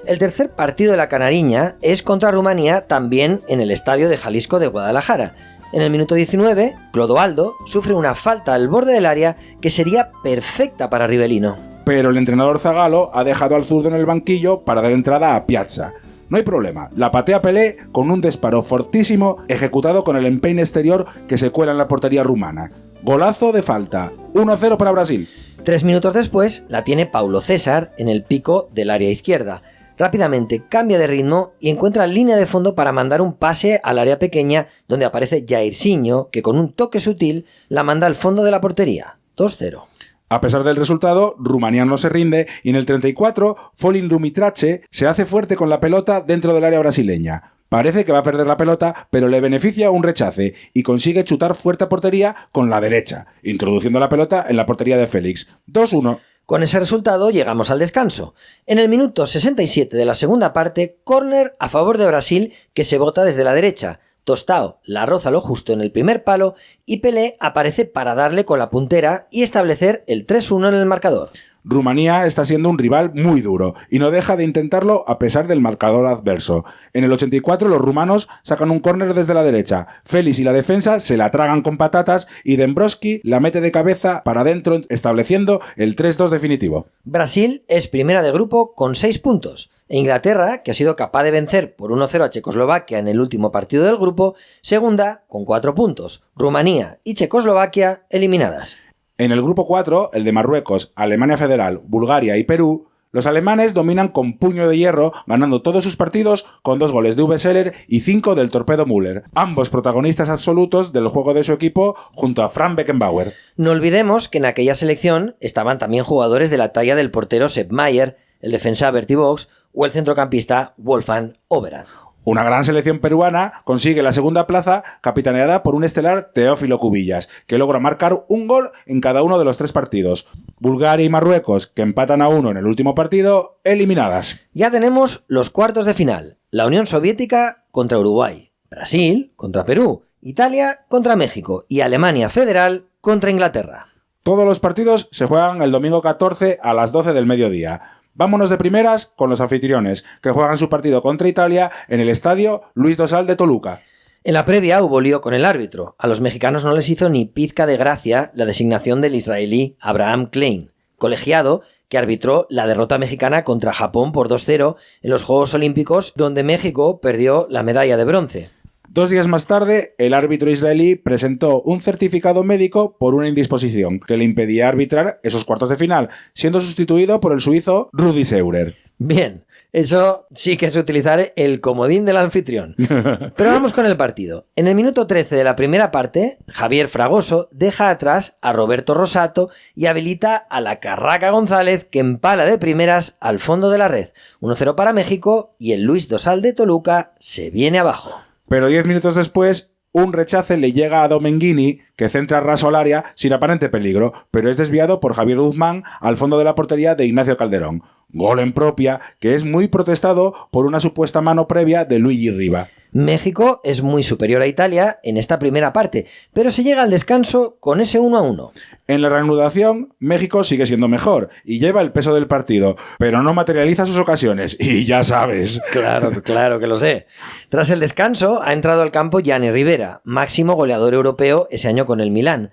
El tercer partido de la Canariña es contra Rumanía, también en el estadio de Jalisco de Guadalajara. En el minuto 19, Clodoaldo sufre una falta al borde del área que sería perfecta para Rivelino. Pero el entrenador Zagallo ha dejado al zurdo en el banquillo para dar entrada a Piazza. No hay problema, la patea Pelé con un disparo fortísimo ejecutado con el empeine exterior que se cuela en la portería rumana. Golazo de falta, 1-0 para Brasil. 3 minutos después la tiene Paulo César en el pico del área izquierda. Rápidamente cambia de ritmo y encuentra línea de fondo para mandar un pase al área pequeña donde aparece Jairzinho, que con un toque sutil la manda al fondo de la portería. 2-0. A pesar del resultado, Rumanía no se rinde y en el 34, Folin Dumitrache se hace fuerte con la pelota dentro del área brasileña. Parece que va a perder la pelota, pero le beneficia un rechace y consigue chutar fuerte a portería con la derecha, introduciendo la pelota en la portería de Félix. 2-1. Con ese resultado llegamos al descanso. En el minuto 67 de la segunda parte, córner a favor de Brasil que se bota desde la derecha. Tostao la roza lo justo en el primer palo y Pelé aparece para darle con la puntera y establecer el 3-1 en el marcador. Rumanía está siendo un rival muy duro y no deja de intentarlo a pesar del marcador adverso. En el 84 los rumanos sacan un córner desde la derecha. Félix y la defensa se la tragan con patatas y Dembrovski la mete de cabeza para adentro estableciendo el 3-2 definitivo. Brasil es primera de grupo con 6 puntos. E Inglaterra, que ha sido capaz de vencer por 1-0 a Checoslovaquia en el último partido del grupo, segunda con 4 puntos. Rumanía y Checoslovaquia eliminadas. En el grupo 4, el de Marruecos, Alemania Federal, Bulgaria y Perú, los alemanes dominan con puño de hierro, ganando todos sus partidos con 2 goles de Uwe Seeler y 5 del Torpedo Müller, ambos protagonistas absolutos del juego de su equipo junto a Frank Beckenbauer. No olvidemos que en aquella selección estaban también jugadores de la talla del portero Sepp Maier, el defensa Bertie Vogts o el centrocampista Wolfgang Overath. Una gran selección peruana consigue la segunda plaza capitaneada por un estelar Teófilo Cubillas, que logra marcar un gol en cada uno de los 3 partidos. Bulgaria y Marruecos, que empatan a 1 en el último partido, eliminadas. Ya tenemos los cuartos de final. La Unión Soviética contra Uruguay, Brasil contra Perú, Italia contra México y Alemania Federal contra Inglaterra. Todos los partidos se juegan el domingo 14 a las 12 del mediodía. Vámonos de primeras con los anfitriones, que juegan su partido contra Italia en el estadio Luis Dosal de Toluca. En la previa hubo lío con el árbitro. A los mexicanos no les hizo ni pizca de gracia la designación del israelí Abraham Klein, colegiado que arbitró la derrota mexicana contra Japón por 2-0 en los Juegos Olímpicos, donde México perdió la medalla de bronce. 2 días más tarde, el árbitro israelí presentó un certificado médico por una indisposición que le impedía arbitrar esos cuartos de final, siendo sustituido por el suizo Rudi Seurer. Bien, eso sí que es utilizar el comodín del anfitrión. Pero vamos con el partido. En el minuto 13 de la primera parte, Javier Fragoso deja atrás a Roberto Rosato y habilita a la Carraca González, que empala de primeras al fondo de la red. 1-0 para México y el Luis Dosal de Toluca se viene abajo. Pero 10 minutos después, Un rechace le llega a Domenghini, que centra raso al área sin aparente peligro, pero es desviado por Javier Guzmán al fondo de la portería de Ignacio Calderón. Gol en propia, que es muy protestado por una supuesta mano previa de Luigi Riva. México es muy superior a Italia en esta primera parte, pero se llega al descanso con ese 1-1. En la reanudación, México sigue siendo mejor y lleva el peso del partido, pero no materializa sus ocasiones, y ya sabes. Claro que lo sé. Tras el descanso, ha entrado al campo Gianni Rivera, máximo goleador europeo ese año con el Milán.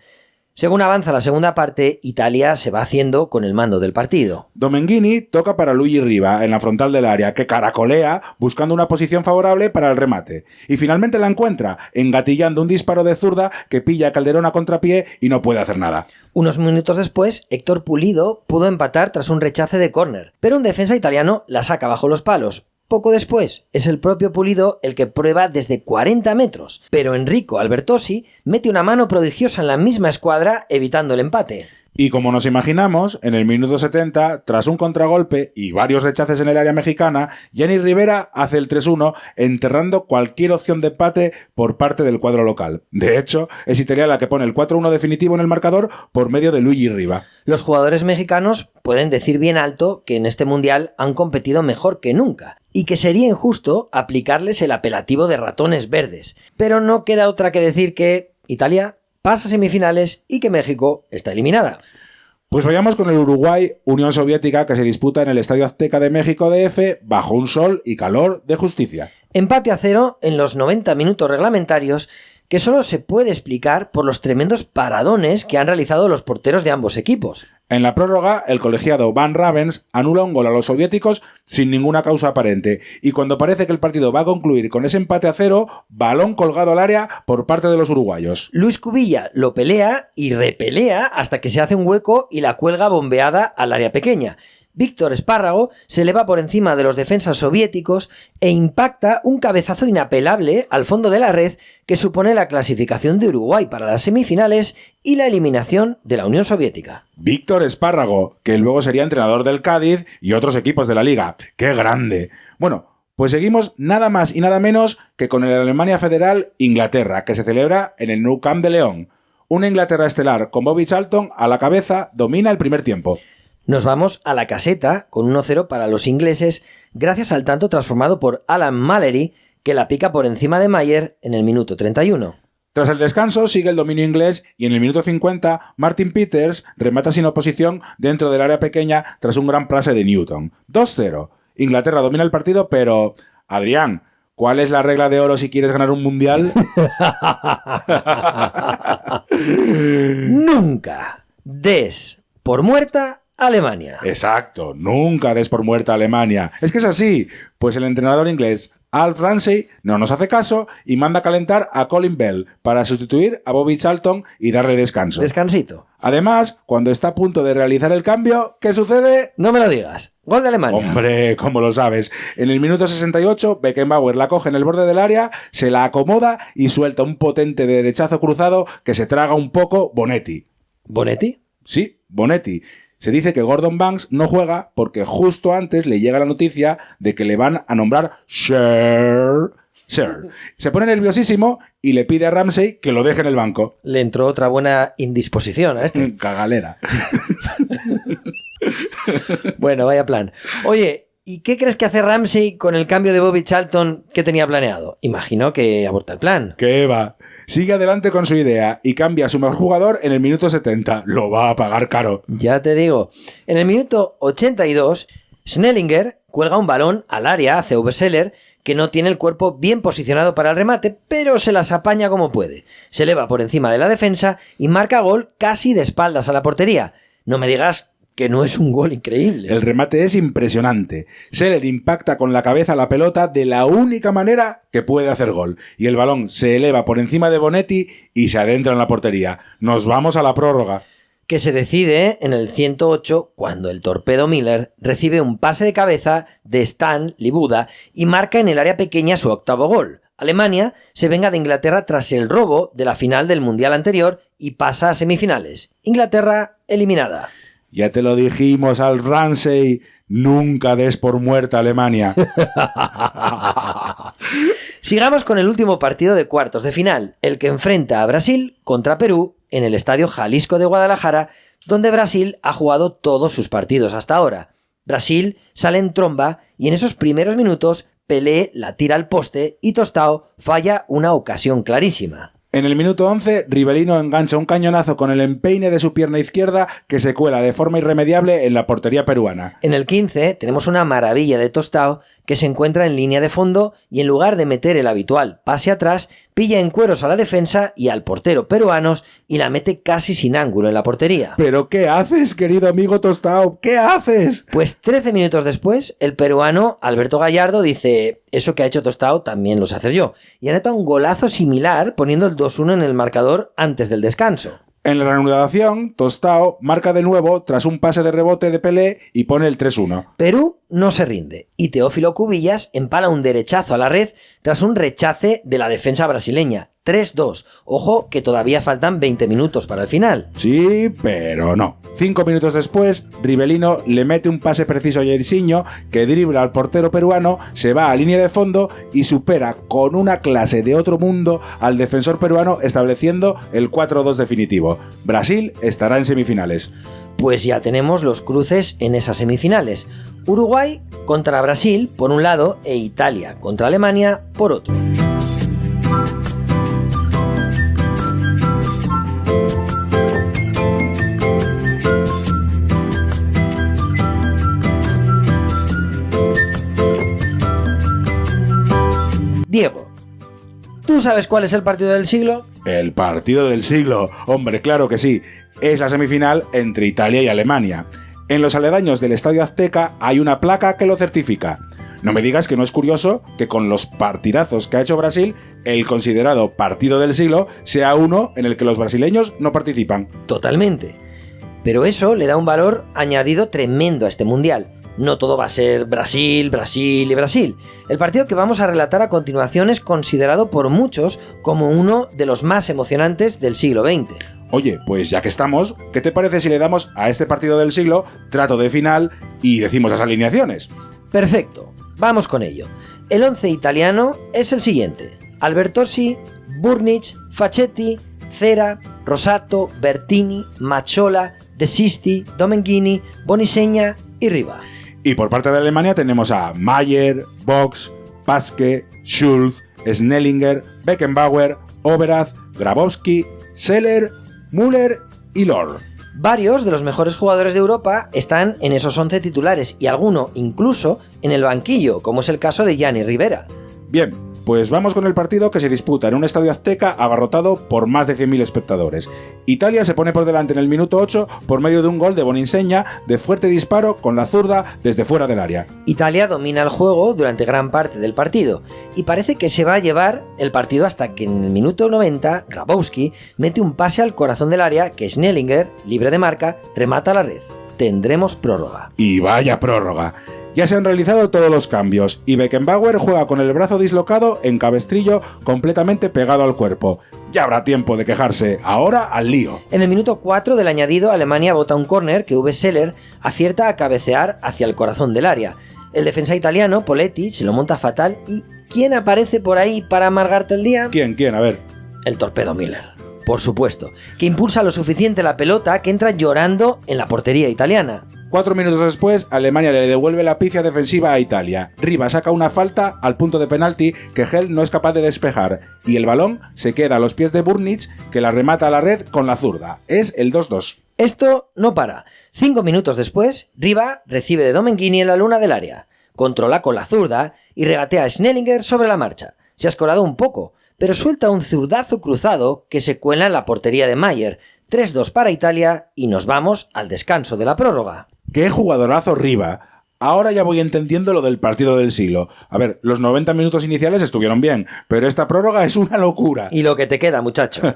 Según avanza la segunda parte, Italia se va haciendo con el mando del partido. Domenghini toca para Luigi Riva en la frontal del área, que caracolea buscando una posición favorable para el remate. Y finalmente la encuentra, engatillando un disparo de zurda que pilla a Calderón a contrapié y no puede hacer nada. Unos minutos después, Héctor Pulido pudo empatar tras un rechace de córner, pero un defensa italiano la saca bajo los palos. Poco después, es el propio Pulido el que prueba desde 40 metros, pero Enrico Albertosi mete una mano prodigiosa en la misma escuadra, evitando el empate. Y como nos imaginamos, en el minuto 70, tras un contragolpe y varios rechaces en el área mexicana, Gianni Rivera hace el 3-1, enterrando cualquier opción de empate por parte del cuadro local. De hecho, es Italia la que pone el 4-1 definitivo en el marcador por medio de Luigi Riva. Los jugadores mexicanos pueden decir bien alto que en este mundial han competido mejor que nunca, y que sería injusto aplicarles el apelativo de ratones verdes. Pero no queda otra que decir que Italia pasa a semifinales y que México está eliminada. Pues vayamos con el Uruguay-Unión Soviética, que se disputa en el Estadio Azteca de México DF bajo un sol y calor de justicia. Empate a 0 en los 90 minutos reglamentarios, que solo se puede explicar por los tremendos paradones que han realizado los porteros de ambos equipos. En la prórroga, el colegiado Van Ravens anula un gol a los soviéticos sin ninguna causa aparente, y cuando parece que el partido va a concluir con ese empate a 0, balón colgado al área por parte de los uruguayos. Luis Cubilla lo pelea y repelea hasta que se hace un hueco y la cuelga bombeada al área pequeña. Víctor Espárrago se eleva por encima de los defensas soviéticos e impacta un cabezazo inapelable al fondo de la red que supone la clasificación de Uruguay para las semifinales y la eliminación de la Unión Soviética. Víctor Espárrago, que luego sería entrenador del Cádiz y otros equipos de la liga. ¡Qué grande! Bueno, pues seguimos nada más y nada menos que con el Alemania Federal Inglaterra, que se celebra en el Nou Camp de León. Una Inglaterra estelar con Bobby Charlton a la cabeza domina el primer tiempo. Nos vamos a la caseta con 1-0 para los ingleses gracias al tanto transformado por Alan Mallory, que la pica por encima de Mayer en el minuto 31. Tras el descanso sigue el dominio inglés y en el minuto 50 Martin Peters remata sin oposición dentro del área pequeña tras un gran pase de Newton. 2-0. Inglaterra domina el partido, pero... Adrián, ¿cuál es la regla de oro si quieres ganar un mundial? Nunca des por muerta Alemania. Exacto, nunca des por muerta a Alemania. Es que es así, pues el entrenador inglés Alf Ramsey no nos hace caso y manda a calentar a Colin Bell para sustituir a Bobby Charlton y darle descanso. Descansito. Además, cuando está a punto de realizar el cambio, ¿qué sucede? No me lo digas. Gol de Alemania. Hombre, ¿cómo lo sabes? En el minuto 68, Beckenbauer la coge en el borde del área, se la acomoda y suelta un potente derechazo cruzado que se traga un poco Bonetti. ¿Bonetti? Sí, Bonetti. Se dice que Gordon Banks no juega porque justo antes le llega la noticia de que le van a nombrar Sir. Se pone nerviosísimo y le pide a Ramsey que lo deje en el banco. Le entró otra buena indisposición a este. Cagalera. Bueno, vaya plan. Oye, ¿y qué crees que hace Ramsey con el cambio de Bobby Charlton que tenía planeado? Imagino que aborta el plan. ¿Qué va? Sigue adelante con su idea y cambia a su mejor jugador en el minuto 70. Lo va a pagar caro. Ya te digo. En el minuto 82, Snellinger cuelga un balón al área hacia Overseller, que no tiene el cuerpo bien posicionado para el remate, pero se las apaña como puede. Se eleva por encima de la defensa y marca gol casi de espaldas a la portería. No me digas que no es un gol increíble. El remate es impresionante. Seller impacta con la cabeza la pelota de la única manera que puede hacer gol. Y el balón se eleva por encima de Bonetti y se adentra en la portería. Nos vamos a la prórroga. Que se decide en el 108 cuando el torpedo Miller recibe un pase de cabeza de Stan Libuda y marca en el área pequeña su octavo gol. Alemania se venga de Inglaterra tras el robo de la final del Mundial anterior y pasa a semifinales. Inglaterra eliminada. Ya te lo dijimos al Ramsey, nunca des por muerta a Alemania. Sigamos con el último partido de cuartos de final, el que enfrenta a Brasil contra Perú en el Estadio Jalisco de Guadalajara, donde Brasil ha jugado todos sus partidos hasta ahora. Brasil sale en tromba y en esos primeros minutos Pelé la tira al poste y Tostao falla una ocasión clarísima. En el minuto 11, Rivelino engancha un cañonazo con el empeine de su pierna izquierda que se cuela de forma irremediable en la portería peruana. En el 15 tenemos una maravilla de Tostao que se encuentra en línea de fondo y en lugar de meter el habitual pase atrás, pilla en cueros a la defensa y al portero peruanos y la mete casi sin ángulo en la portería. ¿Pero qué haces, querido amigo Tostao? ¿Qué haces? Pues 13 minutos después, el peruano Alberto Gallardo dice: eso que ha hecho Tostao también lo sé hacer yo. Y anota un golazo similar poniendo el 2-1 en el marcador antes del descanso. En la reanudación, Tostao marca de nuevo tras un pase de rebote de Pelé y pone el 3-1. Perú no se rinde y Teófilo Cubillas empala un derechazo a la red tras un rechace de la defensa brasileña. 3-2. Ojo que todavía faltan 20 minutos para el final. Sí, pero no. 5 minutos después, Rivelino le mete un pase preciso a Jairzinho que dribla al portero peruano, se va a línea de fondo y supera con una clase de otro mundo al defensor peruano, estableciendo el 4-2 definitivo. Brasil estará en semifinales. Pues ya tenemos los cruces en esas semifinales. Uruguay contra Brasil por un lado e Italia contra Alemania por otro. Diego, ¿tú sabes cuál es el partido del siglo? El partido del siglo. Hombre, claro que sí. Es la semifinal entre Italia y Alemania. En los aledaños del Estadio Azteca hay una placa que lo certifica. No me digas que no es curioso que con los partidazos que ha hecho Brasil, el considerado partido del siglo sea uno en el que los brasileños no participan. Totalmente. Pero eso le da un valor añadido tremendo a este mundial. No todo va a ser Brasil, Brasil y Brasil. El partido que vamos a relatar a continuación es considerado por muchos como uno de los más emocionantes del siglo XX. Oye, pues ya que estamos, ¿qué te parece si le damos a este partido del siglo trato de final y decimos las alineaciones? Perfecto, vamos con ello. El 11 italiano es el siguiente: Albertossi, Burnic, Facchetti, Cera, Rosato, Bertini, Macciola, De Sisti, Domenghini, Bonisegna y Riva. Y por parte de Alemania tenemos a Maier, Box, Patzke, Schulz, Snellinger, Beckenbauer, Overath, Grabowski, Seller, Müller y Lohr. Varios de los mejores jugadores de Europa están en esos 11 titulares y alguno incluso en el banquillo, como es el caso de Gianni Rivera. Bien, pues vamos con el partido que se disputa en un estadio azteca abarrotado por más de 100.000 espectadores. Italia se pone por delante en el minuto 8 por medio de un gol de Bonisegna de fuerte disparo con la zurda desde fuera del área. Italia domina el juego durante gran parte del partido y parece que se va a llevar el partido hasta que en el minuto 90 Grabowski mete un pase al corazón del área que Snellinger, libre de marca, remata a la red. Tendremos prórroga. Y vaya prórroga. Ya se han realizado todos los cambios y Beckenbauer juega con el brazo dislocado en cabestrillo completamente pegado al cuerpo. Ya habrá tiempo de quejarse, ahora al lío. En el minuto 4 del añadido, Alemania bota un córner que Uwe Seller acierta a cabecear hacia el corazón del área. El defensa italiano, Poletti, se lo monta fatal y ¿quién aparece por ahí para amargarte el día? ¿Quién? A ver. El torpedo Müller, por supuesto, que impulsa lo suficiente la pelota que entra llorando en la portería italiana. 4 minutos después, Alemania le devuelve la pifia defensiva a Italia. Riva saca una falta al punto de penalti que Hell no es capaz de despejar y el balón se queda a los pies de Burnic, que la remata a la red con la zurda. Es el 2-2. Esto no para. 5 minutos después, Riva recibe de Domenghini en la luna del área, controla con la zurda y regatea a Snellinger sobre la marcha. Se ha escorado un poco, pero suelta un zurdazo cruzado que se cuela en la portería de Maier. 3-2 para Italia y nos vamos al descanso de la prórroga. ¡Qué jugadorazo Riva! Ahora ya voy entendiendo lo del partido del siglo. A ver, los 90 minutos iniciales estuvieron bien, pero esta prórroga es una locura. Y lo que te queda, muchacho.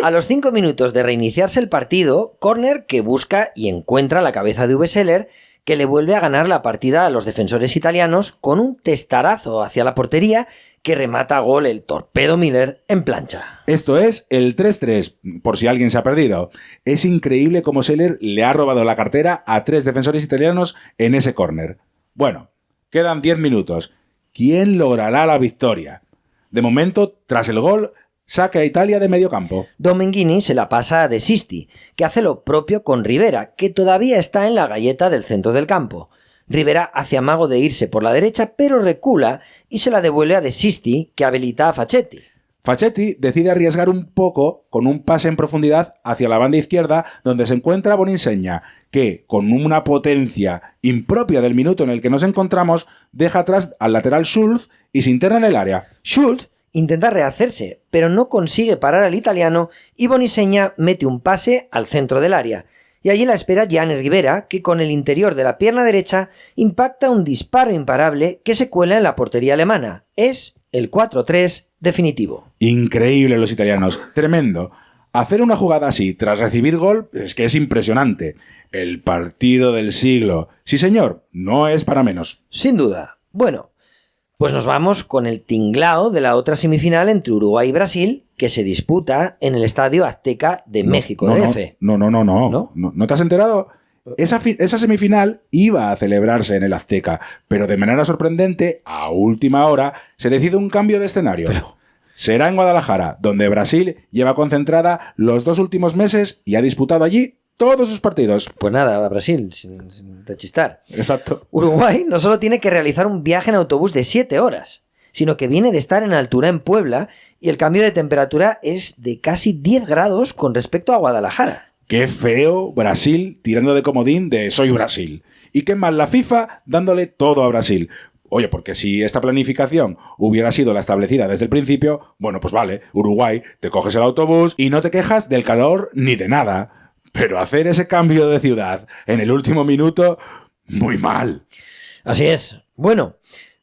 A los 5 minutos de reiniciarse el partido, córner que busca y encuentra la cabeza de Uwe Seller, que le vuelve a ganar la partida a los defensores italianos con un testarazo hacia la portería que remata a gol el torpedo Müller en plancha. Esto es el 3-3, por si alguien se ha perdido. Es increíble cómo Seller le ha robado la cartera a 3 defensores italianos en ese córner. Bueno, quedan 10 minutos. ¿Quién logrará la victoria? De momento, tras el gol, saca a Italia de medio campo. Domenghini se la pasa a De Sisti, que hace lo propio con Rivera, que todavía está en la galleta del centro del campo. Rivera hace amago de irse por la derecha, pero recula y se la devuelve a De Sisti, que habilita a Facchetti. Facchetti decide arriesgar un poco con un pase en profundidad hacia la banda izquierda, donde se encuentra Boninsegna, que, con una potencia impropia del minuto en el que nos encontramos, deja atrás al lateral Schulz y se interna en el área. Schulz intenta rehacerse, pero no consigue parar al italiano y Boninsegna mete un pase al centro del área. Y allí la espera Gianni Rivera, que con el interior de la pierna derecha impacta un disparo imparable que se cuela en la portería alemana. Es el 4-3 definitivo. Increíble los italianos, tremendo. Hacer una jugada así tras recibir gol es que es impresionante. El partido del siglo. Sí, señor, no es para menos. Sin duda. Bueno, pues nos vamos con el tinglao de la otra semifinal entre Uruguay y Brasil, que se disputa en el Estadio Azteca de México DF. ¿No te has enterado? Esa semifinal iba a celebrarse en el Azteca, pero de manera sorprendente, a última hora, se decide un cambio de escenario. Será en Guadalajara, donde Brasil lleva concentrada los 2 últimos meses y ha disputado allí todos sus partidos. Pues nada, a Brasil, sin rechistar. Exacto. Uruguay no solo tiene que realizar un viaje en autobús de 7 horas, sino que viene de estar en altura en Puebla y el cambio de temperatura es de casi 10 grados con respecto a Guadalajara. Qué feo Brasil tirando de comodín de soy Brasil. Y qué mal la FIFA dándole todo a Brasil. Oye, porque si esta planificación hubiera sido la establecida desde el principio, bueno, pues vale, Uruguay, te coges el autobús y no te quejas del calor ni de nada. Pero hacer ese cambio de ciudad en el último minuto, muy mal. Así es. Bueno,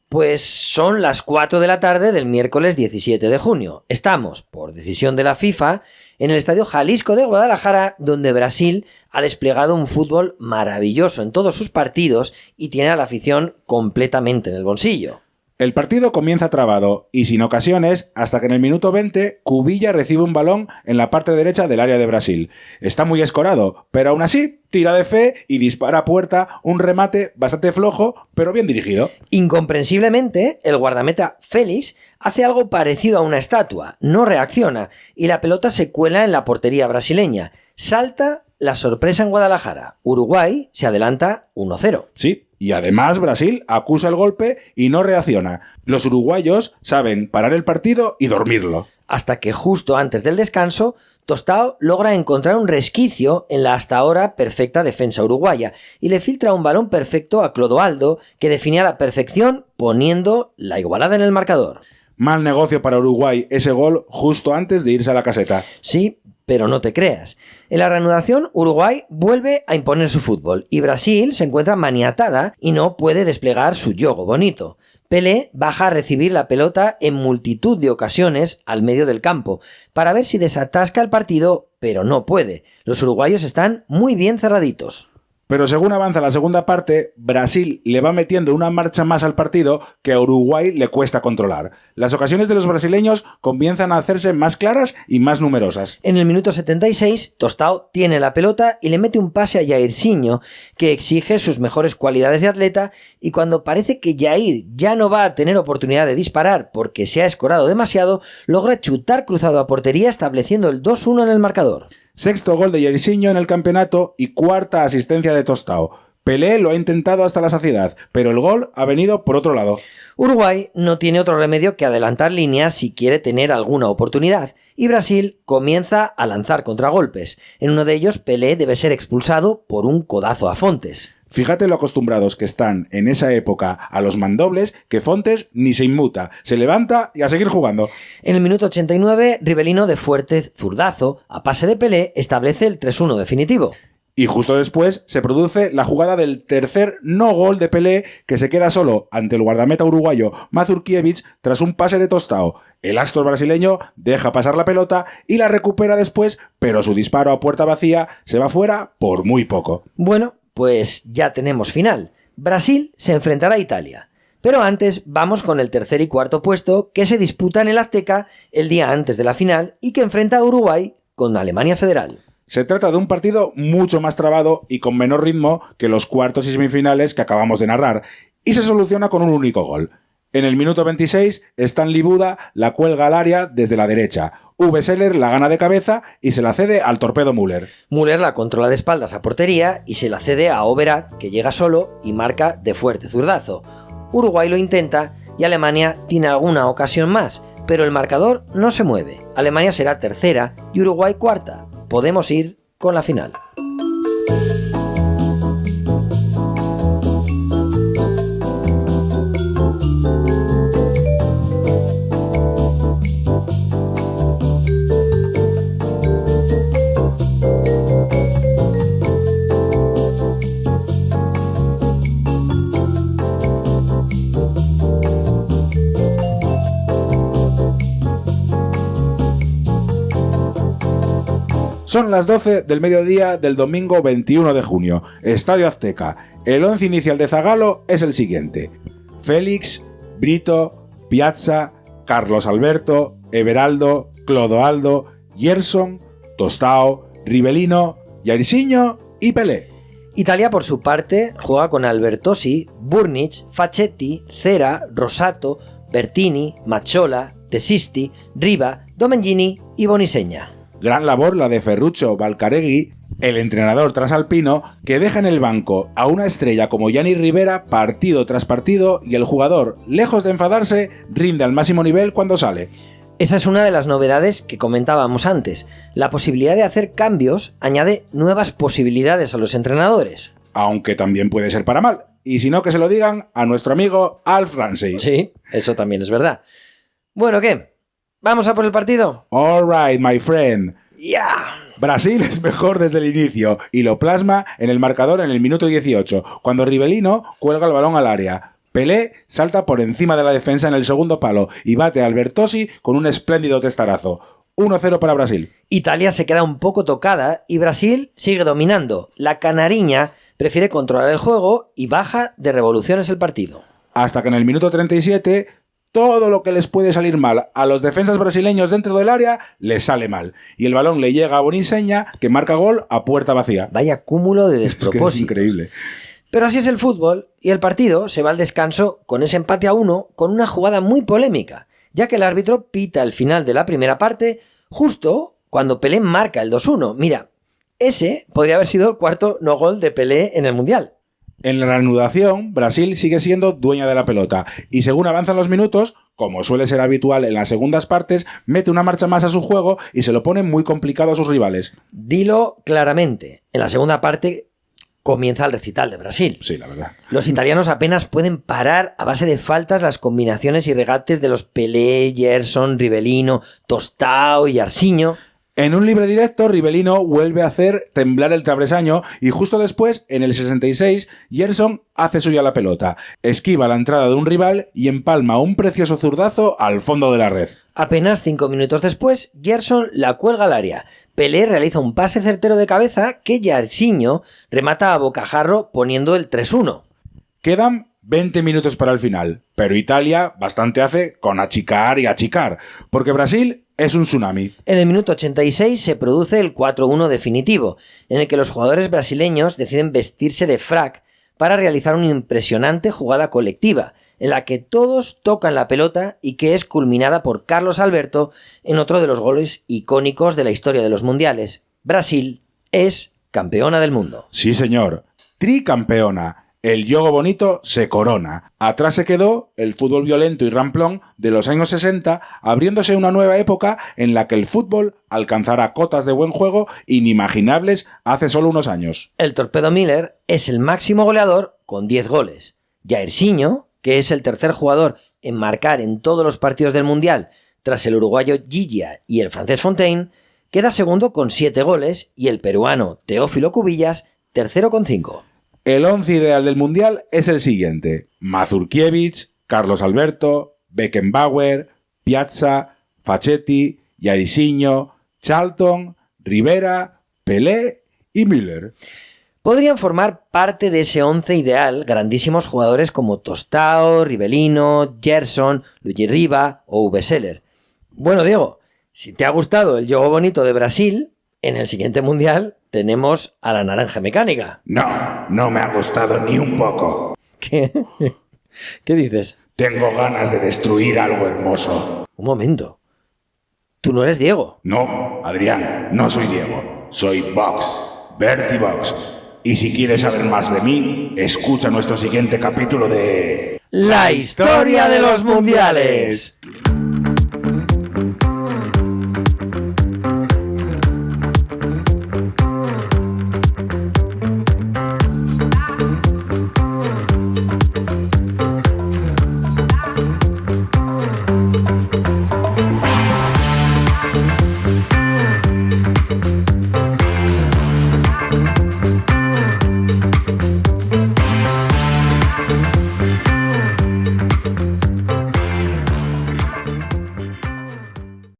pues son las 4 de la tarde del miércoles 17 de junio. Estamos, por decisión de la FIFA, en el Estadio Jalisco de Guadalajara, donde Brasil ha desplegado un fútbol maravilloso en todos sus partidos y tiene a la afición completamente en el bolsillo. El partido comienza trabado y sin ocasiones hasta que en el minuto 20 Cubilla recibe un balón en la parte derecha del área de Brasil. Está muy escorado, pero aún así tira de fe y dispara a puerta un remate bastante flojo, pero bien dirigido. Incomprensiblemente, el guardameta Félix hace algo parecido a una estatua, no reacciona y la pelota se cuela en la portería brasileña. Salta la sorpresa en Guadalajara. Uruguay se adelanta 1-0. Sí. Y además Brasil acusa el golpe y no reacciona. Los uruguayos saben parar el partido y dormirlo. Hasta que justo antes del descanso, Tostao logra encontrar un resquicio en la hasta ahora perfecta defensa uruguaya y le filtra un balón perfecto a Clodoaldo, que definía a la perfección poniendo la igualada en el marcador. Mal negocio para Uruguay ese gol justo antes de irse a la caseta. Sí, pero no te creas. En la reanudación, Uruguay vuelve a imponer su fútbol y Brasil se encuentra maniatada y no puede desplegar su juego bonito. Pelé baja a recibir la pelota en multitud de ocasiones al medio del campo para ver si desatasca el partido, pero no puede. Los uruguayos están muy bien cerraditos. Pero según avanza la segunda parte, Brasil le va metiendo una marcha más al partido que a Uruguay le cuesta controlar. Las ocasiones de los brasileños comienzan a hacerse más claras y más numerosas. En el minuto 76, Tostao tiene la pelota y le mete un pase a Jairzinho, que exige sus mejores cualidades de atleta, y cuando parece que Jair ya no va a tener oportunidad de disparar porque se ha escorado demasiado, logra chutar cruzado a portería estableciendo el 2-1 en el marcador. Sexto gol de Jairzinho en el campeonato y cuarta asistencia de Tostao. Pelé lo ha intentado hasta la saciedad, pero el gol ha venido por otro lado. Uruguay no tiene otro remedio que adelantar líneas si quiere tener alguna oportunidad, y Brasil comienza a lanzar contragolpes. En uno de ellos, Pelé debe ser expulsado por un codazo a Fontes. Fíjate lo acostumbrados que están en esa época a los mandobles, que Fontes ni se inmuta, se levanta y a seguir jugando. En el minuto 89, Rivelino de fuerte zurdazo, a pase de Pelé, establece el 3-1 definitivo. Y justo después se produce la jugada del tercer no gol de Pelé, que se queda solo ante el guardameta uruguayo Mazurkiewicz tras un pase de Tostao. El astro brasileño deja pasar la pelota y la recupera después, pero su disparo a puerta vacía se va fuera por muy poco. Bueno, pues ya tenemos final. Brasil se enfrentará a Italia. Pero antes vamos con el tercer y cuarto puesto que se disputa en el Azteca el día antes de la final y que enfrenta a Uruguay con Alemania Federal. Se trata de un partido mucho más trabado y con menor ritmo que los cuartos y semifinales que acabamos de narrar, y se soluciona con un único gol. En el minuto 26, Stanley Buda la cuelga al área desde la derecha. Uwe Seeler la gana de cabeza y se la cede al torpedo Müller. Müller la controla de espaldas a portería y se la cede a Overath, que llega solo y marca de fuerte zurdazo. Uruguay lo intenta y Alemania tiene alguna ocasión más, pero el marcador no se mueve. Alemania será tercera y Uruguay cuarta. Podemos ir con la final. Son las 12 del mediodía del domingo 21 de junio. Estadio Azteca. El 11 inicial de Zagallo es el siguiente: Félix, Brito, Piazza, Carlos Alberto, Everaldo, Clodoaldo, Gerson, Tostao, Rivellino, Jairzinho y Pelé. Italia, por su parte, juega con Albertosi, Burnic, Facchetti, Cera, Rosato, Bertini, Mazzola, De Sisti, Riva, Domengini y Boniseña. Gran labor la de Ferruccio Valcareggi, el entrenador transalpino, que deja en el banco a una estrella como Gianni Rivera partido tras partido y el jugador, lejos de enfadarse, rinde al máximo nivel cuando sale. Esa es una de las novedades que comentábamos antes. La posibilidad de hacer cambios añade nuevas posibilidades a los entrenadores. Aunque también puede ser para mal. Y si no, que se lo digan a nuestro amigo Alf Ramsey. Sí, eso también es verdad. Bueno, ¿qué? ¿Vamos a por el partido? All right, my friend. ¡Ya! Brasil es mejor desde el inicio y lo plasma en el marcador en el minuto 18, cuando Rivellino cuelga el balón al área. Pelé salta por encima de la defensa en el segundo palo y bate a Albertosi con un espléndido testarazo. 1-0 para Brasil. Italia se queda un poco tocada y Brasil sigue dominando. La canariña prefiere controlar el juego y baja de revoluciones el partido. Hasta que en el minuto 37... todo lo que les puede salir mal a los defensas brasileños dentro del área les sale mal. Y el balón le llega a Boniseña, que marca gol a puerta vacía. Vaya cúmulo de despropósitos. Es increíble. Pero así es el fútbol, y el partido se va al descanso con ese empate a 1 con una jugada muy polémica, ya que el árbitro pita el final de la primera parte justo cuando Pelé marca el 2-1. Mira, ese podría haber sido el cuarto no gol de Pelé en el Mundial. En la reanudación, Brasil sigue siendo dueña de la pelota y según avanzan los minutos, como suele ser habitual en las segundas partes, mete una marcha más a su juego y se lo pone muy complicado a sus rivales. Dilo claramente, en la segunda parte comienza el recital de Brasil. Sí, la verdad. Los italianos apenas pueden parar a base de faltas las combinaciones y regates de los Pelé, Gerson, Rivellino, Tostao y Jairzinho. En un libre directo, Rivellino vuelve a hacer temblar el travesaño y justo después, en el 66, Gerson hace suya la pelota, esquiva la entrada de un rival y empalma un precioso zurdazo al fondo de la red. Apenas 5 minutos después, Gerson la cuelga al área. Pelé realiza un pase certero de cabeza que Jairzinho remata a bocajarro poniendo el 3-1. Quedan 20 minutos para el final, pero Italia bastante hace con achicar y achicar, porque Brasil es un tsunami. En el minuto 86 se produce el 4-1 definitivo, en el que los jugadores brasileños deciden vestirse de frac para realizar una impresionante jugada colectiva, en la que todos tocan la pelota y que es culminada por Carlos Alberto en otro de los goles icónicos de la historia de los mundiales. Brasil es campeona del mundo. Sí, señor. Tricampeona. El yogo bonito se corona. Atrás se quedó el fútbol violento y ramplón de los años 60, abriéndose una nueva época en la que el fútbol alcanzará cotas de buen juego inimaginables hace solo unos años. El torpedo Müller es el máximo goleador con 10 goles. Jairzinho, que es el tercer jugador en marcar en todos los partidos del Mundial, tras el uruguayo Gigia y el francés Fontaine, queda segundo con 7 goles y el peruano Teófilo Cubillas, tercero con 5. El 11 ideal del Mundial es el siguiente: Mazurkiewicz, Carlos Alberto, Beckenbauer, Piazza, Facchetti, Jairzinho, Charlton, Rivera, Pelé y Müller. Podrían formar parte de ese 11 ideal grandísimos jugadores como Tostao, Rivellino, Gerson, Luigi Riva o Uwe Seeler. Bueno, Diego, si te ha gustado el juego bonito de Brasil, en el siguiente Mundial tenemos a la naranja mecánica. No, no me ha gustado ni un poco. ¿Qué? ¿Qué dices? Tengo ganas de destruir algo hermoso. Un momento. ¿Tú no eres Diego? No, Adrián, no soy Diego. Soy Vox, Bertie Vox. Y si quieres saber más de mí, escucha nuestro siguiente capítulo de... ¡La historia de los mundiales!